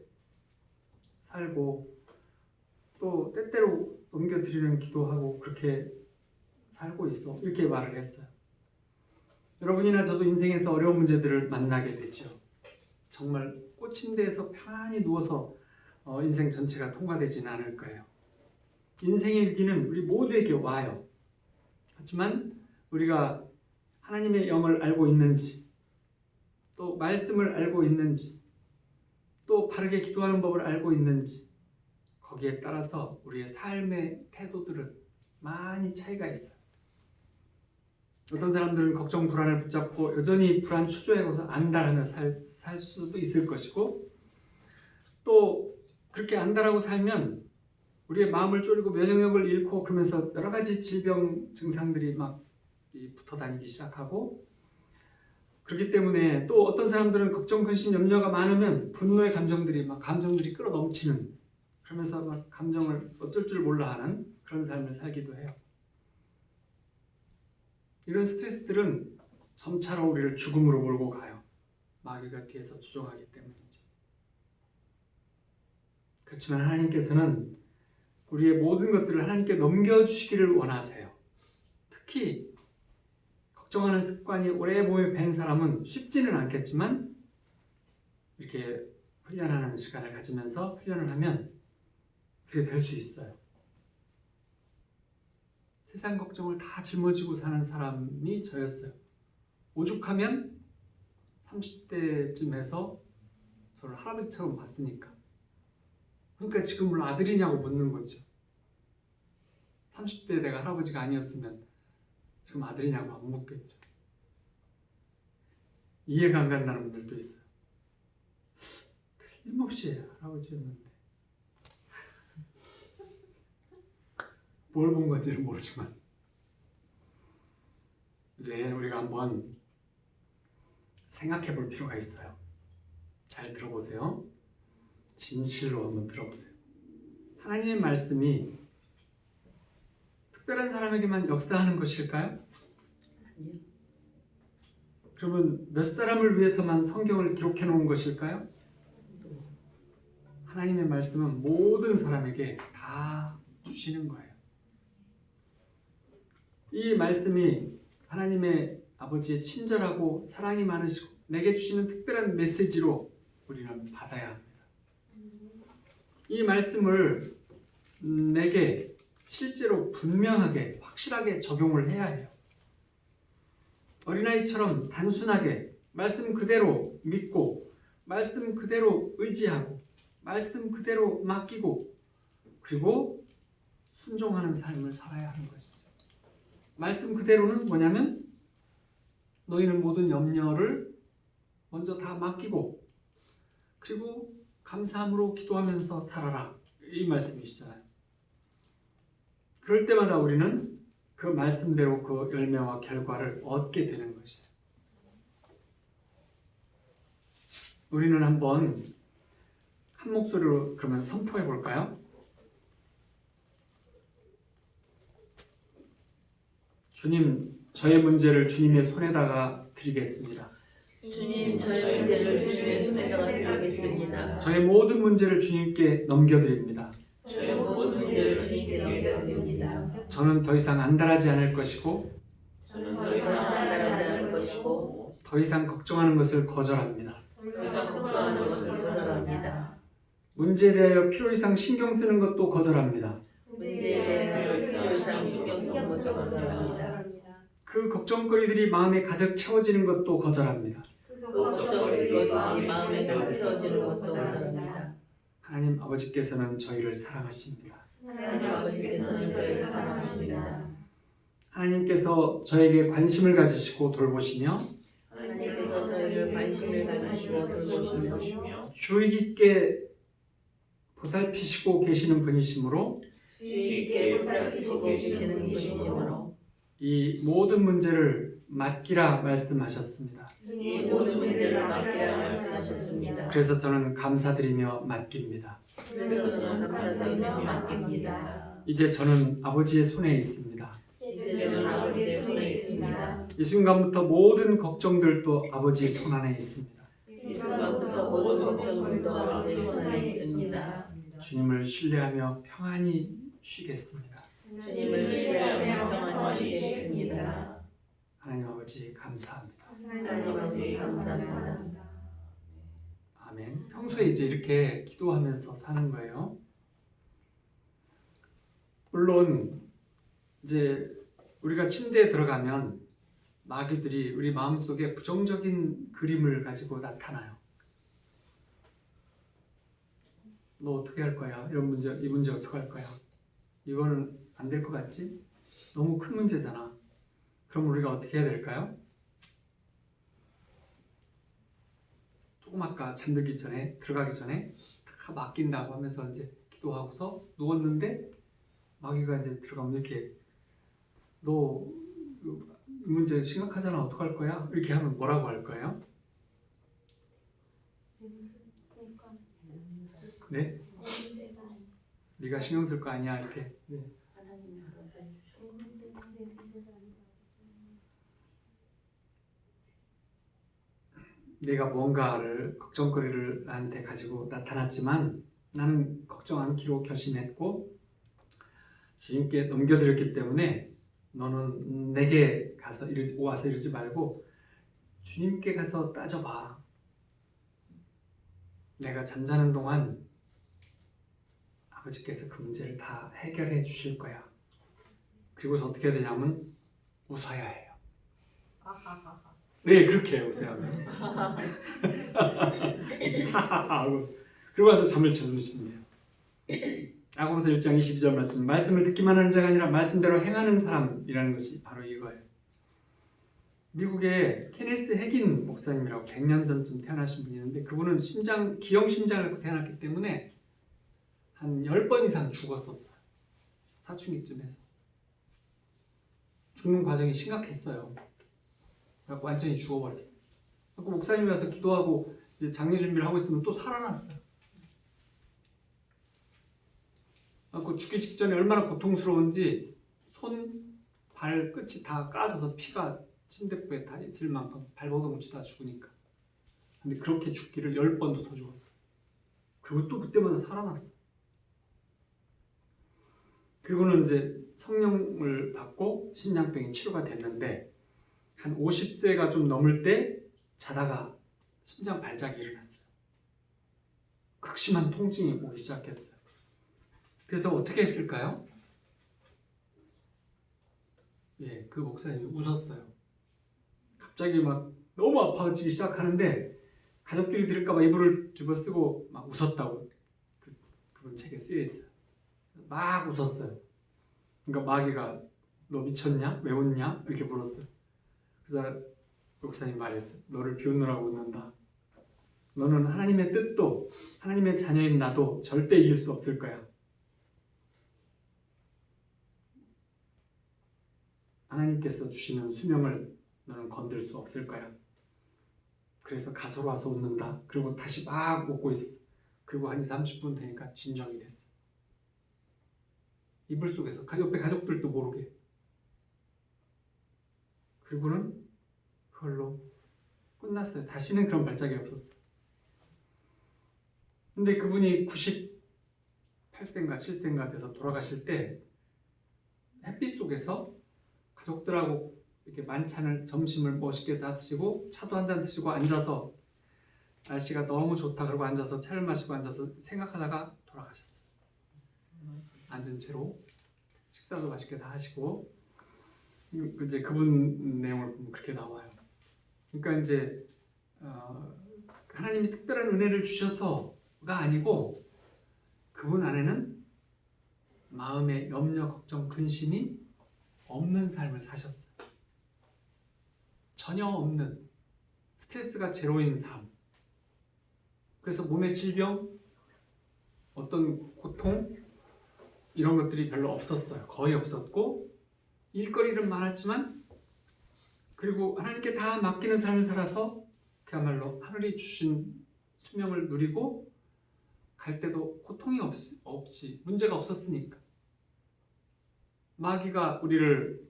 살고 또 때때로 넘겨드리는 기도하고 그렇게 살고 있어. 이렇게 말을 했어요. 여러분이나 저도 인생에서 어려운 문제들을 만나게 되죠. 정말 꽃침대에서 편안히 누워서 인생 전체가 통과되지는 않을 거예요. 인생의 위기는 우리 모두에게 와요. 하지만 우리가 하나님의 영을 알고 있는지 또 말씀을 알고 있는지 또 바르게 기도하는 법을 알고 있는지 거기에 따라서 우리의 삶의 태도들은 많이 차이가 있어요. 어떤 사람들은 걱정 불안을 붙잡고 여전히 불안 초조해서 안달하며 살 수도 있을 것이고, 또 그렇게 안달하고 살면 우리의 마음을 졸이고 면역력을 잃고 그러면서 여러 가지 질병 증상들이 막 붙어 다니기 시작하고, 그렇기 때문에 또 어떤 사람들은 걱정, 근심, 염려가 많으면 분노의 감정들이 끌어 넘치는, 그러면서 막 감정을 어쩔 줄 몰라 하는 그런 삶을 살기도 해요. 이런 스트레스들은 점차로 우리를 죽음으로 몰고 가요. 마귀가 뒤에서 주종하기 때문이죠. 그렇지만 하나님께서는 우리의 모든 것들을 하나님께 넘겨주시기를 원하세요. 특히 걱정하는 습관이 오래 몸에 밴 사람은 쉽지는 않겠지만 이렇게 훈련하는 시간을 가지면서 훈련을 하면 그게 될 수 있어요. 세상 걱정을 다 짊어지고 사는 사람이 저였어요. 오죽하면 30대쯤에서 저를 할아버지처럼 봤으니까. 그러니까 지금 물론 아들이냐고 묻는 거죠. 30대 내가 할아버지가 아니었으면 지금 아들이냐고 안 묻겠죠. 이해가 안 간다는 분들도 있어요. 틀림없이 할아버지였는데 뭘 본 건지는 모르지만 이제 우리가 한번 생각해 볼 필요가 있어요. 잘 들어보세요. 진실로 한번 들어보세요. 하나님의 말씀이 특별한 사람에게만 역사하는 것일까요? 아니요. 그러면 몇 사람을 위해서만 성경을 기록해 놓은 것일까요? 하나님의 말씀은 모든 사람에게 다 주시는 거예요. 이 말씀이 하나님의 아버지의 친절하고 사랑이 많으시고 내게 주시는 특별한 메시지로 우리는 받아야 합니다. 이 말씀을 내게 실제로 분명하게 확실하게 적용을 해야 해요. 어린아이처럼 단순하게 말씀 그대로 믿고 말씀 그대로 의지하고 말씀 그대로 맡기고 그리고 순종하는 삶을 살아야 하는 것이죠. 말씀 그대로는 뭐냐면 너희는 모든 염려를 먼저 다 맡기고 그리고 감사함으로 기도하면서 살아라. 이 말씀이시잖아요. 그럴 때마다 우리는 그 말씀대로 그 열매와 결과를 얻게 되는 것이에요. 우리는 한번 한 목소리로 그러면 선포해 볼까요? 주님, 저의 문제를 주님의 손에다가 드리겠습니다. 주님, 저의 문제를 주님의 손에다가 드리겠습니다. 저의 모든 문제를 주님께 넘겨드립니다. 저의 모든 문제를 주님께 넘겨드립니다. 저는 더 이상 안달하지 않을 것이고 저는 더 이상 안달하지 않을 것이고 더 이상 걱정하는 것을 거절합니다. 더 이상 걱정하는 것을 거절합니다. 문제에 대하여 필요 이상 신경 쓰는 것도 거절합니다. 문제에 대해서 필요 이상 신경 쓰는 것도 거절합니다. 그 걱정거리들이 마음에 가득 채워지는 것도 거절합니다. 그 걱정거리들이 마음에 가득 채워지는 것도 거절합니다. 하나님 아버지께서는 저희를 사랑하십니다. 하나님 아버지께서는 저희를 사랑하십니다. 하나님께서 저에게 관심을 가지시고 돌보시며 하나님께서 저희를 관심을 가지시고 돌보시며 주의 깊게 보살피시고 계시는 분이시므로 주의 깊게 보살피시고 계시는 분이시므로 이 모든 문제를 맡기라 말씀하셨습니다. 이 모든 문제를 맡기라 말씀하셨습니다. 그래서 저는 감사드리며 맡깁니다. 그래서 저는 감사드리며 맡깁니다. 이제 저는 아버지의 손에 있습니다. 이제 저는 아버지의 손에 있습니다. 이 순간부터 모든 걱정들도 아버지의 손 안에 있습니다. 이 순간부터 모든 걱정들도 아버지의 손 안에 있습니다. 주님을 신뢰하며 평안히 쉬겠습니다. 주님을 신뢰하며 평안히 쉬겠습니다. 하나님 아버지 감사합니다. 하나님 아버지 감사합니다. 아멘. 평소에 이제 이렇게 기도하면서 사는 거예요. 물론 이제 우리가 침대에 들어가면 마귀들이 우리 마음속에 부정적인 그림을 가지고 나타나요. 너 어떻게 할 거야? 이런 문제, 이 문제 어떻게 할 거야? 이거는 안 될 것 같지? 너무 큰 문제잖아. 그럼 우리가 어떻게 해야 될까요? 조금 아까 잠들기 전에 들어가기 전에 다 맡긴다고 하면서 이제 기도하고서 누웠는데 마귀가 이제 들어가면 이렇게 너 이 문제 심각하잖아 어떡할 거야? 이렇게 하면 뭐라고 할 거예요? 네? 네가 신경 쓸 거 아니야 이렇게. 네. 내가 뭔가를 걱정거리를 나한테 가지고 나타났지만 나는 걱정 않기로 결심했고 주님께 넘겨드렸기 때문에 너는 내게 가서 와서 이러지 말고 주님께 가서 따져봐. 내가 잠자는 동안 아버지께서 그 문제를 다 해결해 주실 거야. 그리고서 어떻게 해야 되냐면 웃어야 해요. 네, 그렇게 해요. 웃어야 해요. 그리고 와서 잠을 주무시면 돼요. 야고보서 1장 22절 말씀을 듣기만 하는 자가 아니라 말씀대로 행하는 사람이라는 것이 바로 이거예요. 미국의 케네스 핵인 목사님이라고 100년 전쯤 태어나신 분이 있는데 그분은 기형 심장을 갖고 태어났기 때문에 한 10번 이상 죽었었어요. 사춘기쯤에서. 죽는 과정이 심각했어요. 그래서 완전히 죽어버렸어요. 그 목사님이 와서 기도하고 이제 장례 준비를 하고 있으면 또 살아났어요. 그 죽기 직전에 얼마나 고통스러운지 손, 발 끝이 다 까져서 피가 침대부에 다 있을 만큼 발버둥 치다 죽으니까. 근데 그렇게 죽기를 10번도 더 죽었어. 그리고 또 그때마다 살아났어. 그리고는 이제 성령을 받고 심장병이 치료가 됐는데 한 50세가 좀 넘을 때 자다가 심장 발작이 일어났어요. 극심한 통증이 오기 시작했어요. 그래서 어떻게 했을까요? 예, 그 목사님이 웃었어요. 갑자기 막 너무 아파지기 시작하는데 가족들이 들을까봐 이불을 뒤집어쓰고 막 웃었다고 그분 책에 쓰여 있어요. 막 웃었어요. 그러니까 마귀가 너 미쳤냐? 왜 웃냐? 이렇게 물었어요. 그래서 목사님 말했어요. 너를 비웃느라고 웃는다. 너는 하나님의 뜻도 하나님의 자녀인 나도 절대 이길 수 없을 거야. 하나님께서 주시는 수명을 너는 건들 수 없을 거야. 그래서 가소로 와서 웃는다. 그리고 다시 막 웃고 있어. 그리고 한 30분 되니까 진정이 됐어. 이불 속에서 옆에 가족들도 모르게. 그리고는 그걸로 끝났어요. 다시는 그런 발작이 없었어요. 근데 그분이 98세인가 7세인가 돼서 돌아가실 때 햇빛 속에서 가족들하고 이렇게 만찬을 점심을 멋있게 다 드시고 차도 한 잔 드시고 앉아서 날씨가 너무 좋다 그러고 앉아서 차를 마시고 앉아서 생각하다가 돌아가셨어요. 앉은 채로 식사도 맛있게 다 하시고 이제 그분 내용을 보면 그렇게 나와요. 그러니까 이제 하나님이 특별한 은혜를 주셔서가 아니고 그분 안에는 마음의 염려, 걱정, 근심이 없는 삶을 사셨어요. 전혀 없는 스트레스가 제로인 삶. 그래서 몸의 질병, 어떤 고통 이런 것들이 별로 없었어요. 거의 없었고 일거리는 많았지만 그리고 하나님께 다 맡기는 삶을 살아서 그야말로 하늘이 주신 수명을 누리고 갈 때도 고통이 없이 문제가 없었으니까. 마귀가 우리를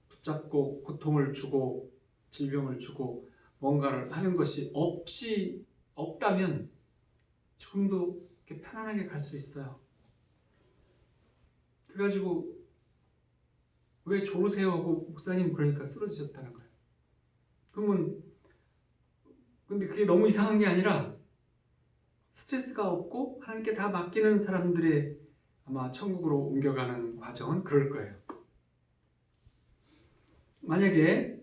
붙잡고 고통을 주고 질병을 주고 뭔가를 하는 것이 없다면 조금도 이렇게 편안하게 갈 수 있어요. 그래가지고 왜 좋으세요 하고 목사님 그러니까 쓰러지셨다는 거예요. 그러면 근데 그게 너무 이상한 게 아니라 스트레스가 없고 하나님께 다 맡기는 사람들의 아마 천국으로 옮겨가는 과정은 그럴 거예요. 만약에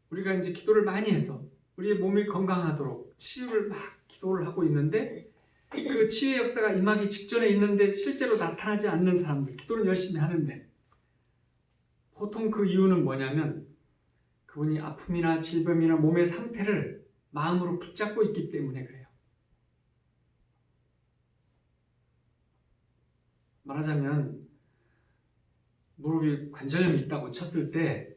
우리가 이제 기도를 많이 해서 우리의 몸이 건강하도록 치유를 막 기도를 하고 있는데 그 치유의 역사가 임하기 직전에 있는데 실제로 나타나지 않는 사람들, 기도를 열심히 하는데 보통 그 이유는 뭐냐면 그분이 아픔이나 질병이나 몸의 상태를 마음으로 붙잡고 있기 때문에 그래요. 말하자면 무릎에 관절염이 있다고 쳤을 때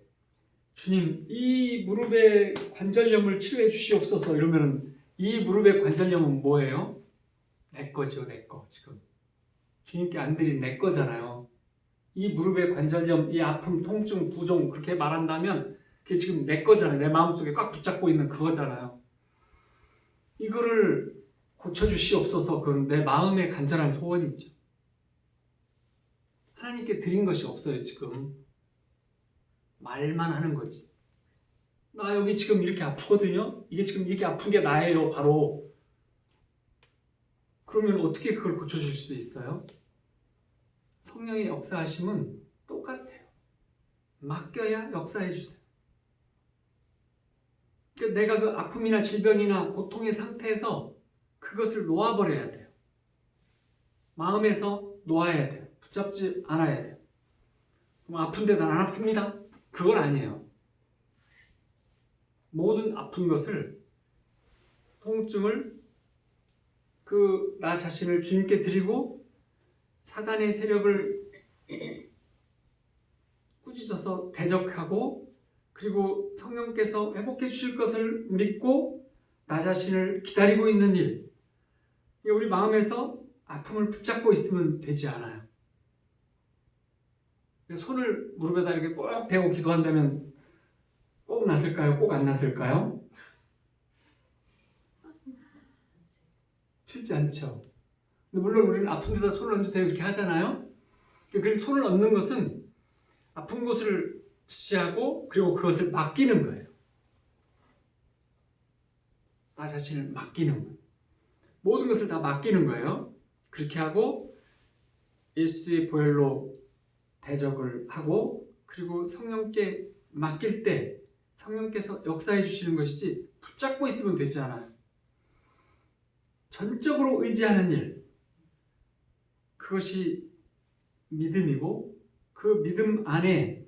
주님 이 무릎의 관절염을 치료해 주시옵소서 이러면 이 무릎의 관절염은 뭐예요? 내 거죠, 내 거. 지금 주님께 안 드린 내 거잖아요. 이 무릎의 관절염, 이 아픔, 통증, 부종 그렇게 말한다면 그게 지금 내 거잖아요. 내 마음속에 꽉 붙잡고 있는 그거잖아요. 이거를 고쳐주시옵소서. 그건 내 마음의 간절한 소원이죠. 하나님께 드린 것이 없어요. 지금 말만 하는 거지. 나 여기 지금 이렇게 아프거든요. 이게 지금 이렇게 아픈 게 나예요. 바로. 그러면 어떻게 그걸 고쳐줄 수 있어요? 성령의 역사하심은 똑같아요. 맡겨야 역사해 주세요. 그러니까 내가 그 아픔이나 질병이나 고통의 상태에서 그것을 놓아버려야 돼요. 마음에서 놓아야 돼요. 붙잡지 않아야 돼요. 그럼 아픈데 난 안 아픕니다. 그건 아니에요. 모든 아픈 것을, 통증을 나 자신을 주님께 드리고 사단의 세력을 꾸짖어서 대적하고 그리고 성령께서 회복해 주실 것을 믿고 나 자신을 기다리고 있는 일. 우리 마음에서 아픔을 붙잡고 있으면 되지 않아요. 손을 무릎에다 이렇게 꼭 대고 기도한다면 꼭 났을까요? 꼭 안 났을까요? 쉽지 않죠. 물론 우리는 아픈 데다 손을 얹으세요 이렇게 하잖아요. 그 손을 얹는 것은 아픈 곳을 지시하고 그리고 그것을 맡기는 거예요. 나 자신을 맡기는 거예요. 모든 것을 다 맡기는 거예요. 그렇게 하고 예수의 보혈로 대적을 하고 그리고 성령께 맡길 때 성령께서 역사해 주시는 것이지 붙잡고 있으면 되지 않아요. 전적으로 의지하는 일, 그것이 믿음이고 그 믿음 안에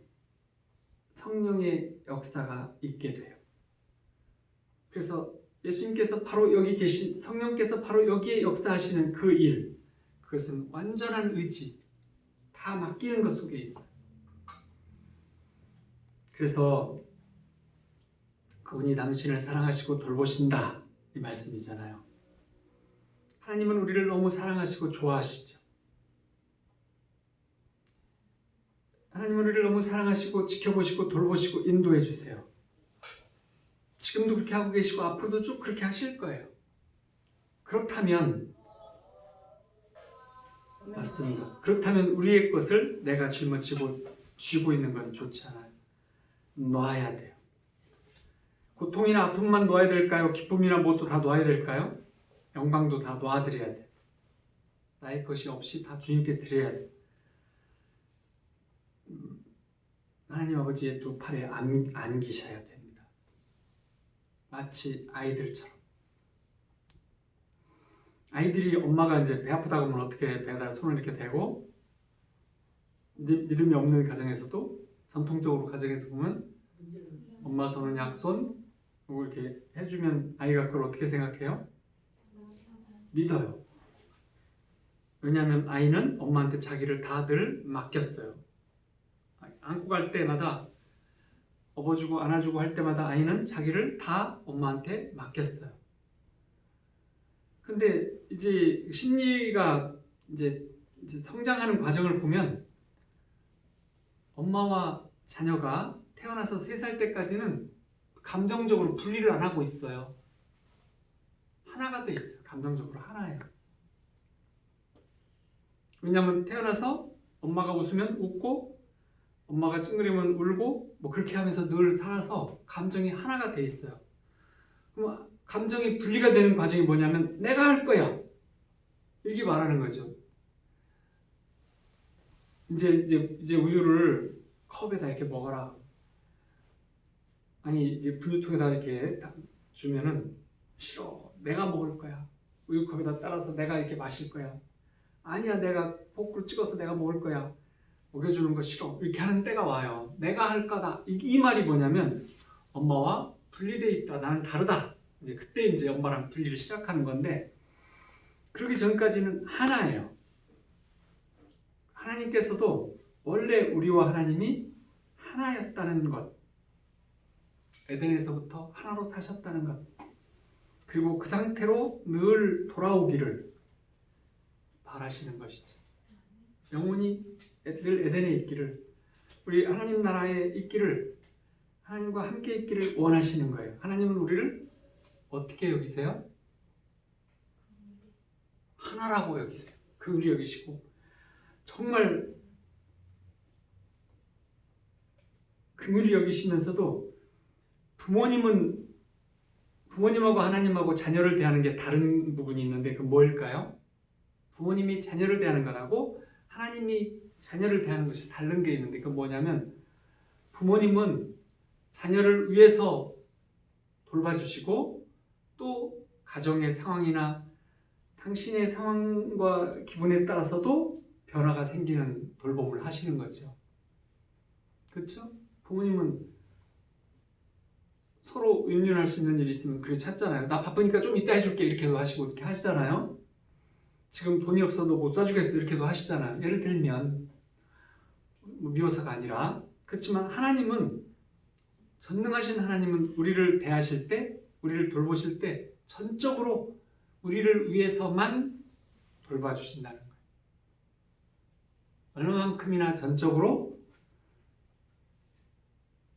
성령의 역사가 있게 돼요. 그래서 예수님께서 바로 여기 계신 성령께서 바로 여기에 역사하시는 그 일, 그것은 완전한 의지, 다 맡기는 것 속에 있어요. 그래서 그분이 당신을 사랑하시고 돌보신다 이 말씀이잖아요. 하나님은 우리를 너무 사랑하시고 좋아하시죠. 하나님은 우리를 너무 사랑하시고 지켜보시고 돌보시고 인도해 주세요. 지금도 그렇게 하고 계시고 앞으로도 쭉 그렇게 하실 거예요. 그렇다면 맞습니다. 그렇다면 우리의 것을 내가 쥐고 있는 건 좋지 않아요. 놔야 돼요. 고통이나 아픔만 놓아야 될까요? 기쁨이나 뭣도 다 놓아야 될까요? 영광도 다 놓아드려야 돼요. 나의 것이 없이 다 주님께 드려야 돼요. 하나님 아버지의 두 팔에 안기셔야 됩니다. 마치 아이들처럼. 아이들이 엄마가 이제 배 아프다고 하면 어떻게 배에다 손을 이렇게 대고 믿음이 없는 가정에서도 전통적으로 가정에서 보면 엄마 손은 약손 이렇게 해주면 아이가 그걸 어떻게 생각해요? 믿어요. 왜냐하면 아이는 엄마한테 자기를 다들 맡겼어요. 안고 갈 때마다 업어주고 안아주고 할 때마다 아이는 자기를 다 엄마한테 맡겼어요. 근데 이제 심리가 이제 성장하는 과정을 보면 엄마와 자녀가 태어나서 3살 때까지는 감정적으로 분리를 안 하고 있어요. 하나가 돼 있어요. 감정적으로 하나예요. 왜냐하면 태어나서 엄마가 웃으면 웃고 엄마가 찡그리면 울고 뭐 그렇게 하면서 늘 살아서 감정이 하나가 돼 있어요. 그럼 감정이 분리가 되는 과정이 뭐냐면 내가 할 거야 이렇게 말하는 거죠. 이제 우유를 컵에다 이렇게 먹어라. 아니 이제 분유통에다 이렇게 딱 주면은 싫어. 내가 먹을 거야. 우유컵에다 따라서 내가 이렇게 마실 거야. 아니야 내가 포크로 찍어서 내가 먹을 거야. 먹여주는 거 싫어. 이렇게 하는 때가 와요. 내가 할 거다. 이 말이 뭐냐면 엄마와 분리돼 있다. 나는 다르다. 이제 그때 이제 엄마랑 분리를 시작하는 건데 그러기 전까지는 하나예요. 하나님께서도 원래 우리와 하나님이 하나였다는 것. 에덴에서부터 하나로 사셨다는 것. 그리고 그 상태로 늘 돌아오기를 바라시는 것이죠. 영원히 늘 에덴에 있기를, 우리 하나님 나라에 있기를, 하나님과 함께 있기를 원하시는 거예요. 하나님은 우리를 어떻게 여기세요? 하나라고 여기세요. 그분이 여기시고 정말 그분이 여기시면서도 부모님하고 하나님하고 자녀를 대하는 게 다른 부분이 있는데 그 뭘까요? 부모님이 자녀를 대하는 것하고 하나님이 자녀를 대하는 것이 다른 게 있는데 그건 뭐냐면 부모님은 자녀를 위해서 돌봐주시고 또 가정의 상황이나 당신의 상황과 기분에 따라서도 변화가 생기는 돌봄을 하시는 거죠. 그렇죠? 부모님은 서로 윈윈할 수 있는 일이 있으면 그렇게 찾잖아요. 나 바쁘니까 좀 이따 해줄게 이렇게도 하시고 이렇게 하시잖아요. 지금 돈이 없어도 못 사주겠어 이렇게도 하시잖아요. 예를 들면 미워서가 아니라 그렇지만 하나님은 전능하신 하나님은 우리를 대하실 때 우리를 돌보실 때 전적으로 우리를 위해서만 돌봐주신다는 거예요. 얼마만큼이나 전적으로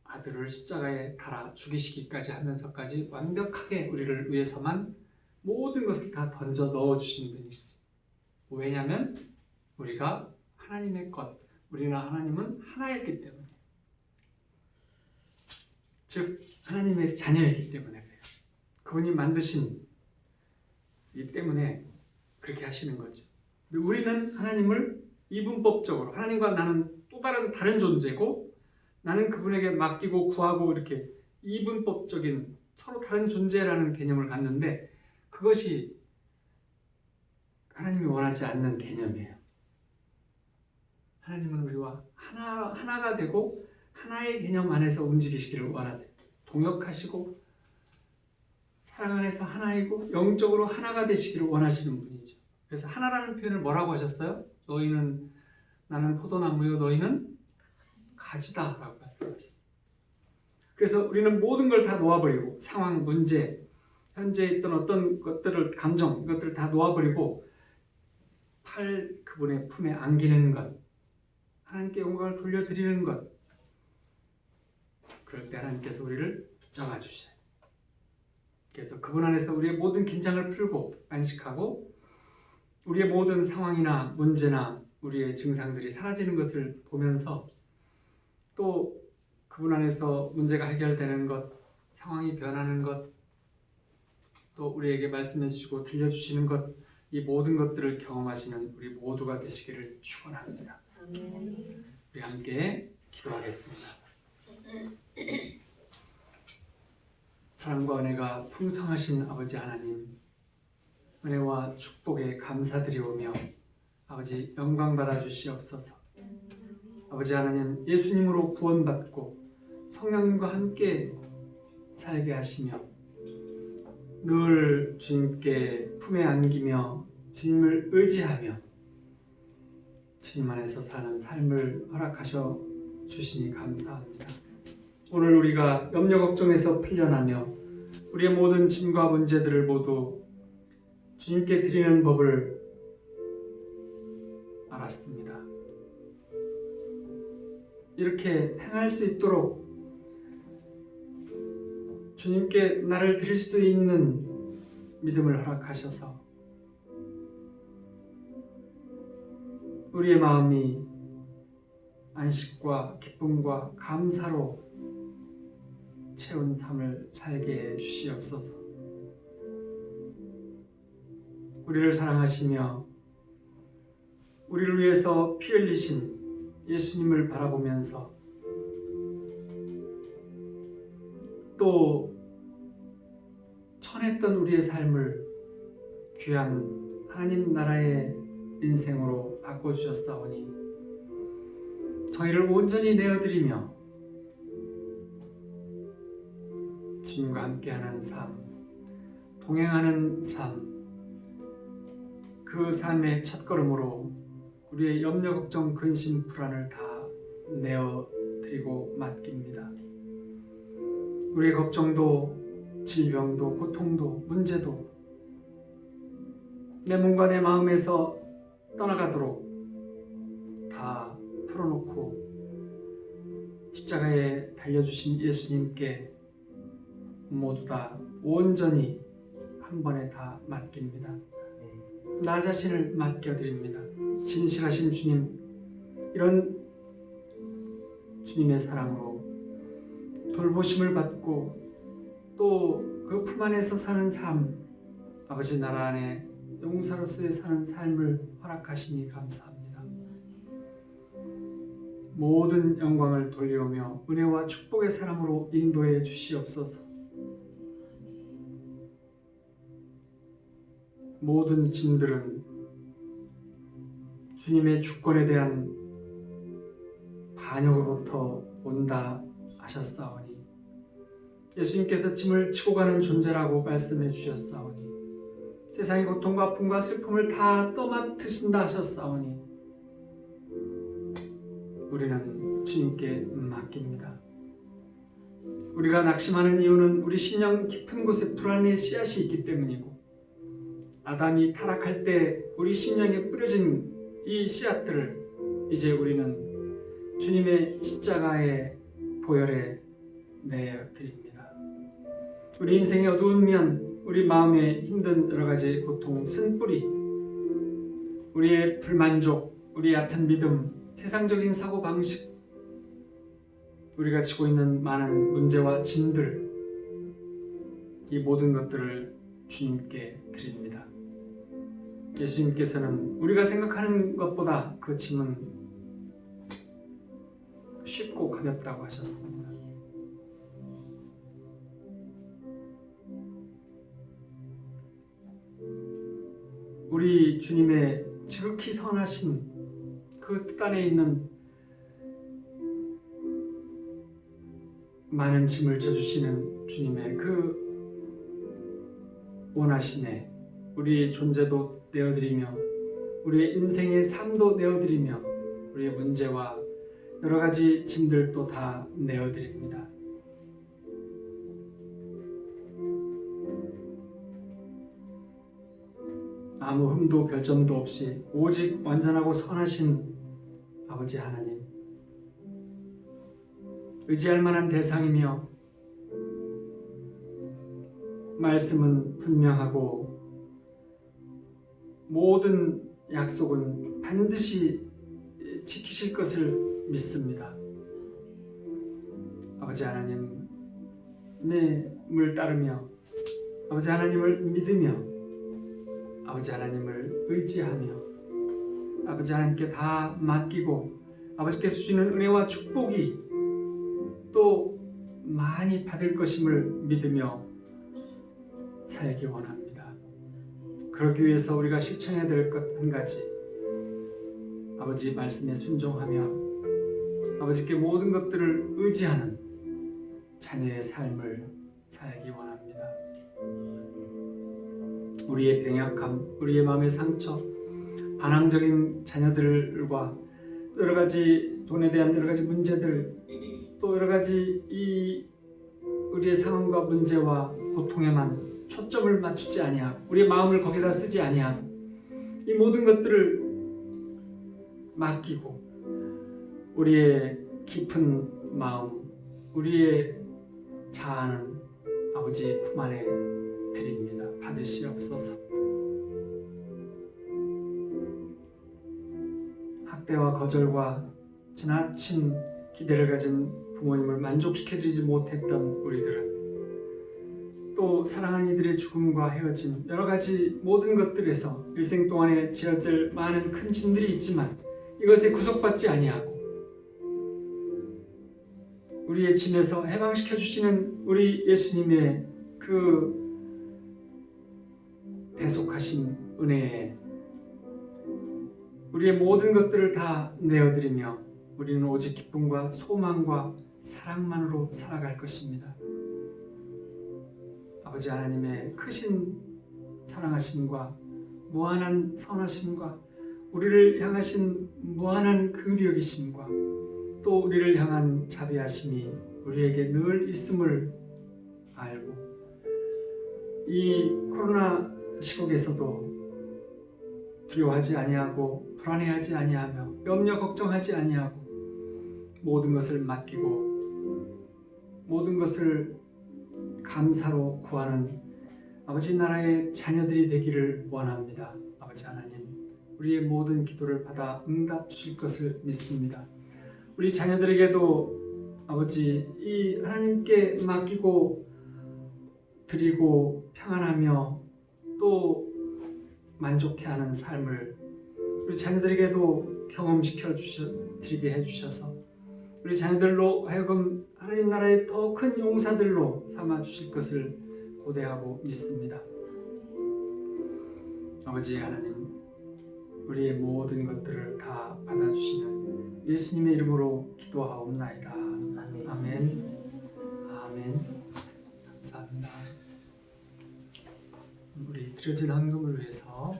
아들을 십자가에 달아 죽이시기까지 하면서까지 완벽하게 우리를 위해서만 모든 것을 다 던져 넣어주시는 분이시죠. 왜냐하면 우리가 하나님의 것, 우리나 하나님은 하나였기 때문에, 즉 하나님의 자녀이기 때문에 그래요. 그분이 만드신 이 때문에 그렇게 하시는 거죠. 우리는 하나님을 이분법적으로, 하나님과 나는 또 다른 존재고 나는 그분에게 맡기고 구하고 이렇게 이분법적인 서로 다른 존재라는 개념을 갖는데 그것이 하나님이 원하지 않는 개념이에요. 하나님은 우리와 하나가 되고 하나의 개념 안에서 움직이시기를 원하세요. 동역하시고 사랑 안에서 하나이고 영적으로 하나가 되시기를 원하시는 분이죠. 그래서 하나라는 표현을 뭐라고 하셨어요? 나는 포도나무요 너희는 가지다 라고 말씀하셨어요. 그래서 우리는 모든 걸 다 놓아버리고 상황, 문제, 현재 있던 어떤 것들을 감정, 이것들을 다 놓아버리고 그분의 품에 안기는 것, 하나님께 영광을 돌려드리는 것, 그럴 때 하나님께서 우리를 붙잡아 주셔요. 그래서 그분 안에서 우리의 모든 긴장을 풀고 안식하고 우리의 모든 상황이나 문제나 우리의 증상들이 사라지는 것을 보면서 또 그분 안에서 문제가 해결되는 것, 상황이 변하는 것, 또 우리에게 말씀해 주시고 들려주시는 것, 이 모든 것들을 경험하시는 우리 모두가 되시기를 축원합니다. 우리 함께 기도하겠습니다. 사랑과 은혜가 풍성하신 아버지 하나님, 은혜와 축복에 감사드리오며 아버지 영광 받아 주시옵소서. 아버지 하나님, 예수님으로 구원받고 성령님과 함께 살게 하시며 늘 주님께 품에 안기며 주님을 의지하며 주님 안에서 사는 삶을 허락하셔 주시니 감사합니다. 오늘 우리가 염려 걱정에서 풀려나며 우리의 모든 짐과 문제들을 모두 주님께 드리는 법을 알았습니다. 이렇게 행할 수 있도록 주님께 나를 드릴 수 있는 믿음을 허락하셔서 우리의 마음이 안식과 기쁨과 감사로 채운 삶을 살게 해 주시옵소서. 우리를 사랑하시며 우리를 위해서 피 흘리신 예수님을 바라보면서 또 천했던 우리의 삶을 귀한 하나님 나라의 인생으로 바꿔주셨사오니 저희를 온전히 내어드리며 주님과 함께하는 삶, 동행하는 삶, 그 삶의 첫걸음으로 우리의 염려, 걱정, 근심, 불안을 다 내어드리고 맡깁니다. 우리의 걱정도, 질병도, 고통도, 문제도 내 몸과 내 마음에서 떠나가도록 다 풀어놓고 십자가에 달려주신 예수님께 모두 다 온전히 한 번에 다 맡깁니다. 나 자신을 맡겨드립니다. 진실하신 주님, 이런 주님의 사랑으로 돌보심을 받고 또 그 품 안에서 사는 삶, 아버지 나라 안에 용사로서의 사는 삶을 허락하시니 감사합니다. 모든 영광을 돌려오며 은혜와 축복의 사랑으로 인도해 주시옵소서. 모든 짐들은 주님의 주권에 대한 반역으로부터 온다 하셨사오니 예수님께서 짐을 지고 가는 존재라고 말씀해 주셨사오니 세상의 고통과 아픔과 슬픔을 다 떠맡으신다 하셨사오니 우리는 주님께 맡깁니다. 우리가 낙심하는 이유는 우리 심령 깊은 곳에 불안의 씨앗이 있기 때문이고 아담이 타락할 때 우리 심령에 뿌려진 이 씨앗들을 이제 우리는 주님의 십자가의 보혈에 내어드립니다. 우리 인생의 어두운 면, 우리 마음에 힘든 여러 가지 고통, 쓴뿌리, 우리의 불만족, 우리 얕은 믿음, 세상적인 사고방식, 우리가 지고 있는 많은 문제와 짐들, 이 모든 것들을 주님께 드립니다. 예수님께서는 우리가 생각하는 것보다 그 짐은 쉽고 가볍다고 하셨습니다. 우리 주님의 지극히 선하신 그 뜻 안에 있는 많은 짐을 져주시는 주님의 그 원하심에 우리의 존재도 내어드리며 우리의 인생의 삶도 내어드리며 우리의 문제와 여러 가지 짐들도 다 내어드립니다. 아무 흠도 결점도 없이 오직 완전하고 선하신 아버지 하나님, 의지할 만한 대상이며 말씀은 분명하고 모든 약속은 반드시 지키실 것을 믿습니다. 아버지 하나님을 따르며 아버지 하나님을 믿으며 아버지 하나님을 의지하며 아버지 하나님께 다 맡기고 아버지께서 주시는 은혜와 축복이 또 많이 받을 것임을 믿으며 살기 원합니다. 그러기 위해서 우리가 실천해야 될 것 한 가지, 아버지 말씀에 순종하며 아버지께 모든 것들을 의지하는 자녀의 삶을 살기 원합니다. 우리의 병약함, 우리의 마음의 상처, 반항적인 자녀들과 여러 가지 돈에 대한 여러 가지 문제들, 또 여러 가지 이 우리의 상황과 문제와 고통에만 초점을 맞추지 아니하고 우리의 마음을 거기다 쓰지 아니하고 이 모든 것들을 맡기고 우리의 깊은 마음, 우리의 자아는 아버지 품 안에 드립니다. 받으시옵소서. 학대와 거절과 지나친 기대를 가진 부모님을 만족시켜드리지 못했던 우리들은 또 사랑하는 이들의 죽음과 헤어짐, 여러 가지 모든 것들에서 일생 동안에 지어질 많은 큰 짐들이 있지만 이것에 구속받지 아니하고 우리의 짐에서 해방시켜 주시는 우리 예수님의 그 대속하신 은혜에 우리의 모든 것들을 다 내어드리며 우리는 오직 기쁨과 소망과 사랑만으로 살아갈 것입니다. 아버지 하나님의 크신 사랑하심과 무한한 선하심과 우리를 향하신 무한한 긍휼히 여기심과 또 우리를 향한 자비하심이 우리에게 늘 있음을 알고 이 코로나 시국에서도 두려워하지 아니하고 불안해하지 아니하며 염려 걱정하지 아니하고 모든 것을 맡기고 모든 것을 감사로 구하는 아버지 나라의 자녀들이 되기를 원합니다. 아버지 하나님, 우리의 모든 기도를 받아 응답 주실 것을 믿습니다. 우리 자녀들에게도 아버지 이 하나님께 맡기고 드리고 평안하며 또 만족해하는 삶을 우리 자녀들에게도 경험시켜 드리게 해주셔서 우리 자녀들로 하여금 하나님 나라의 더 큰 용사들로 삼아 주실 것을 고대하고 믿습니다. 아버지 하나님, 우리의 모든 것들을 다 받아주시는 예수님의 이름으로 기도하옵나이다. 아멘. 아멘. 아멘. 감사합니다. 우리 드려진 헌금을 위해서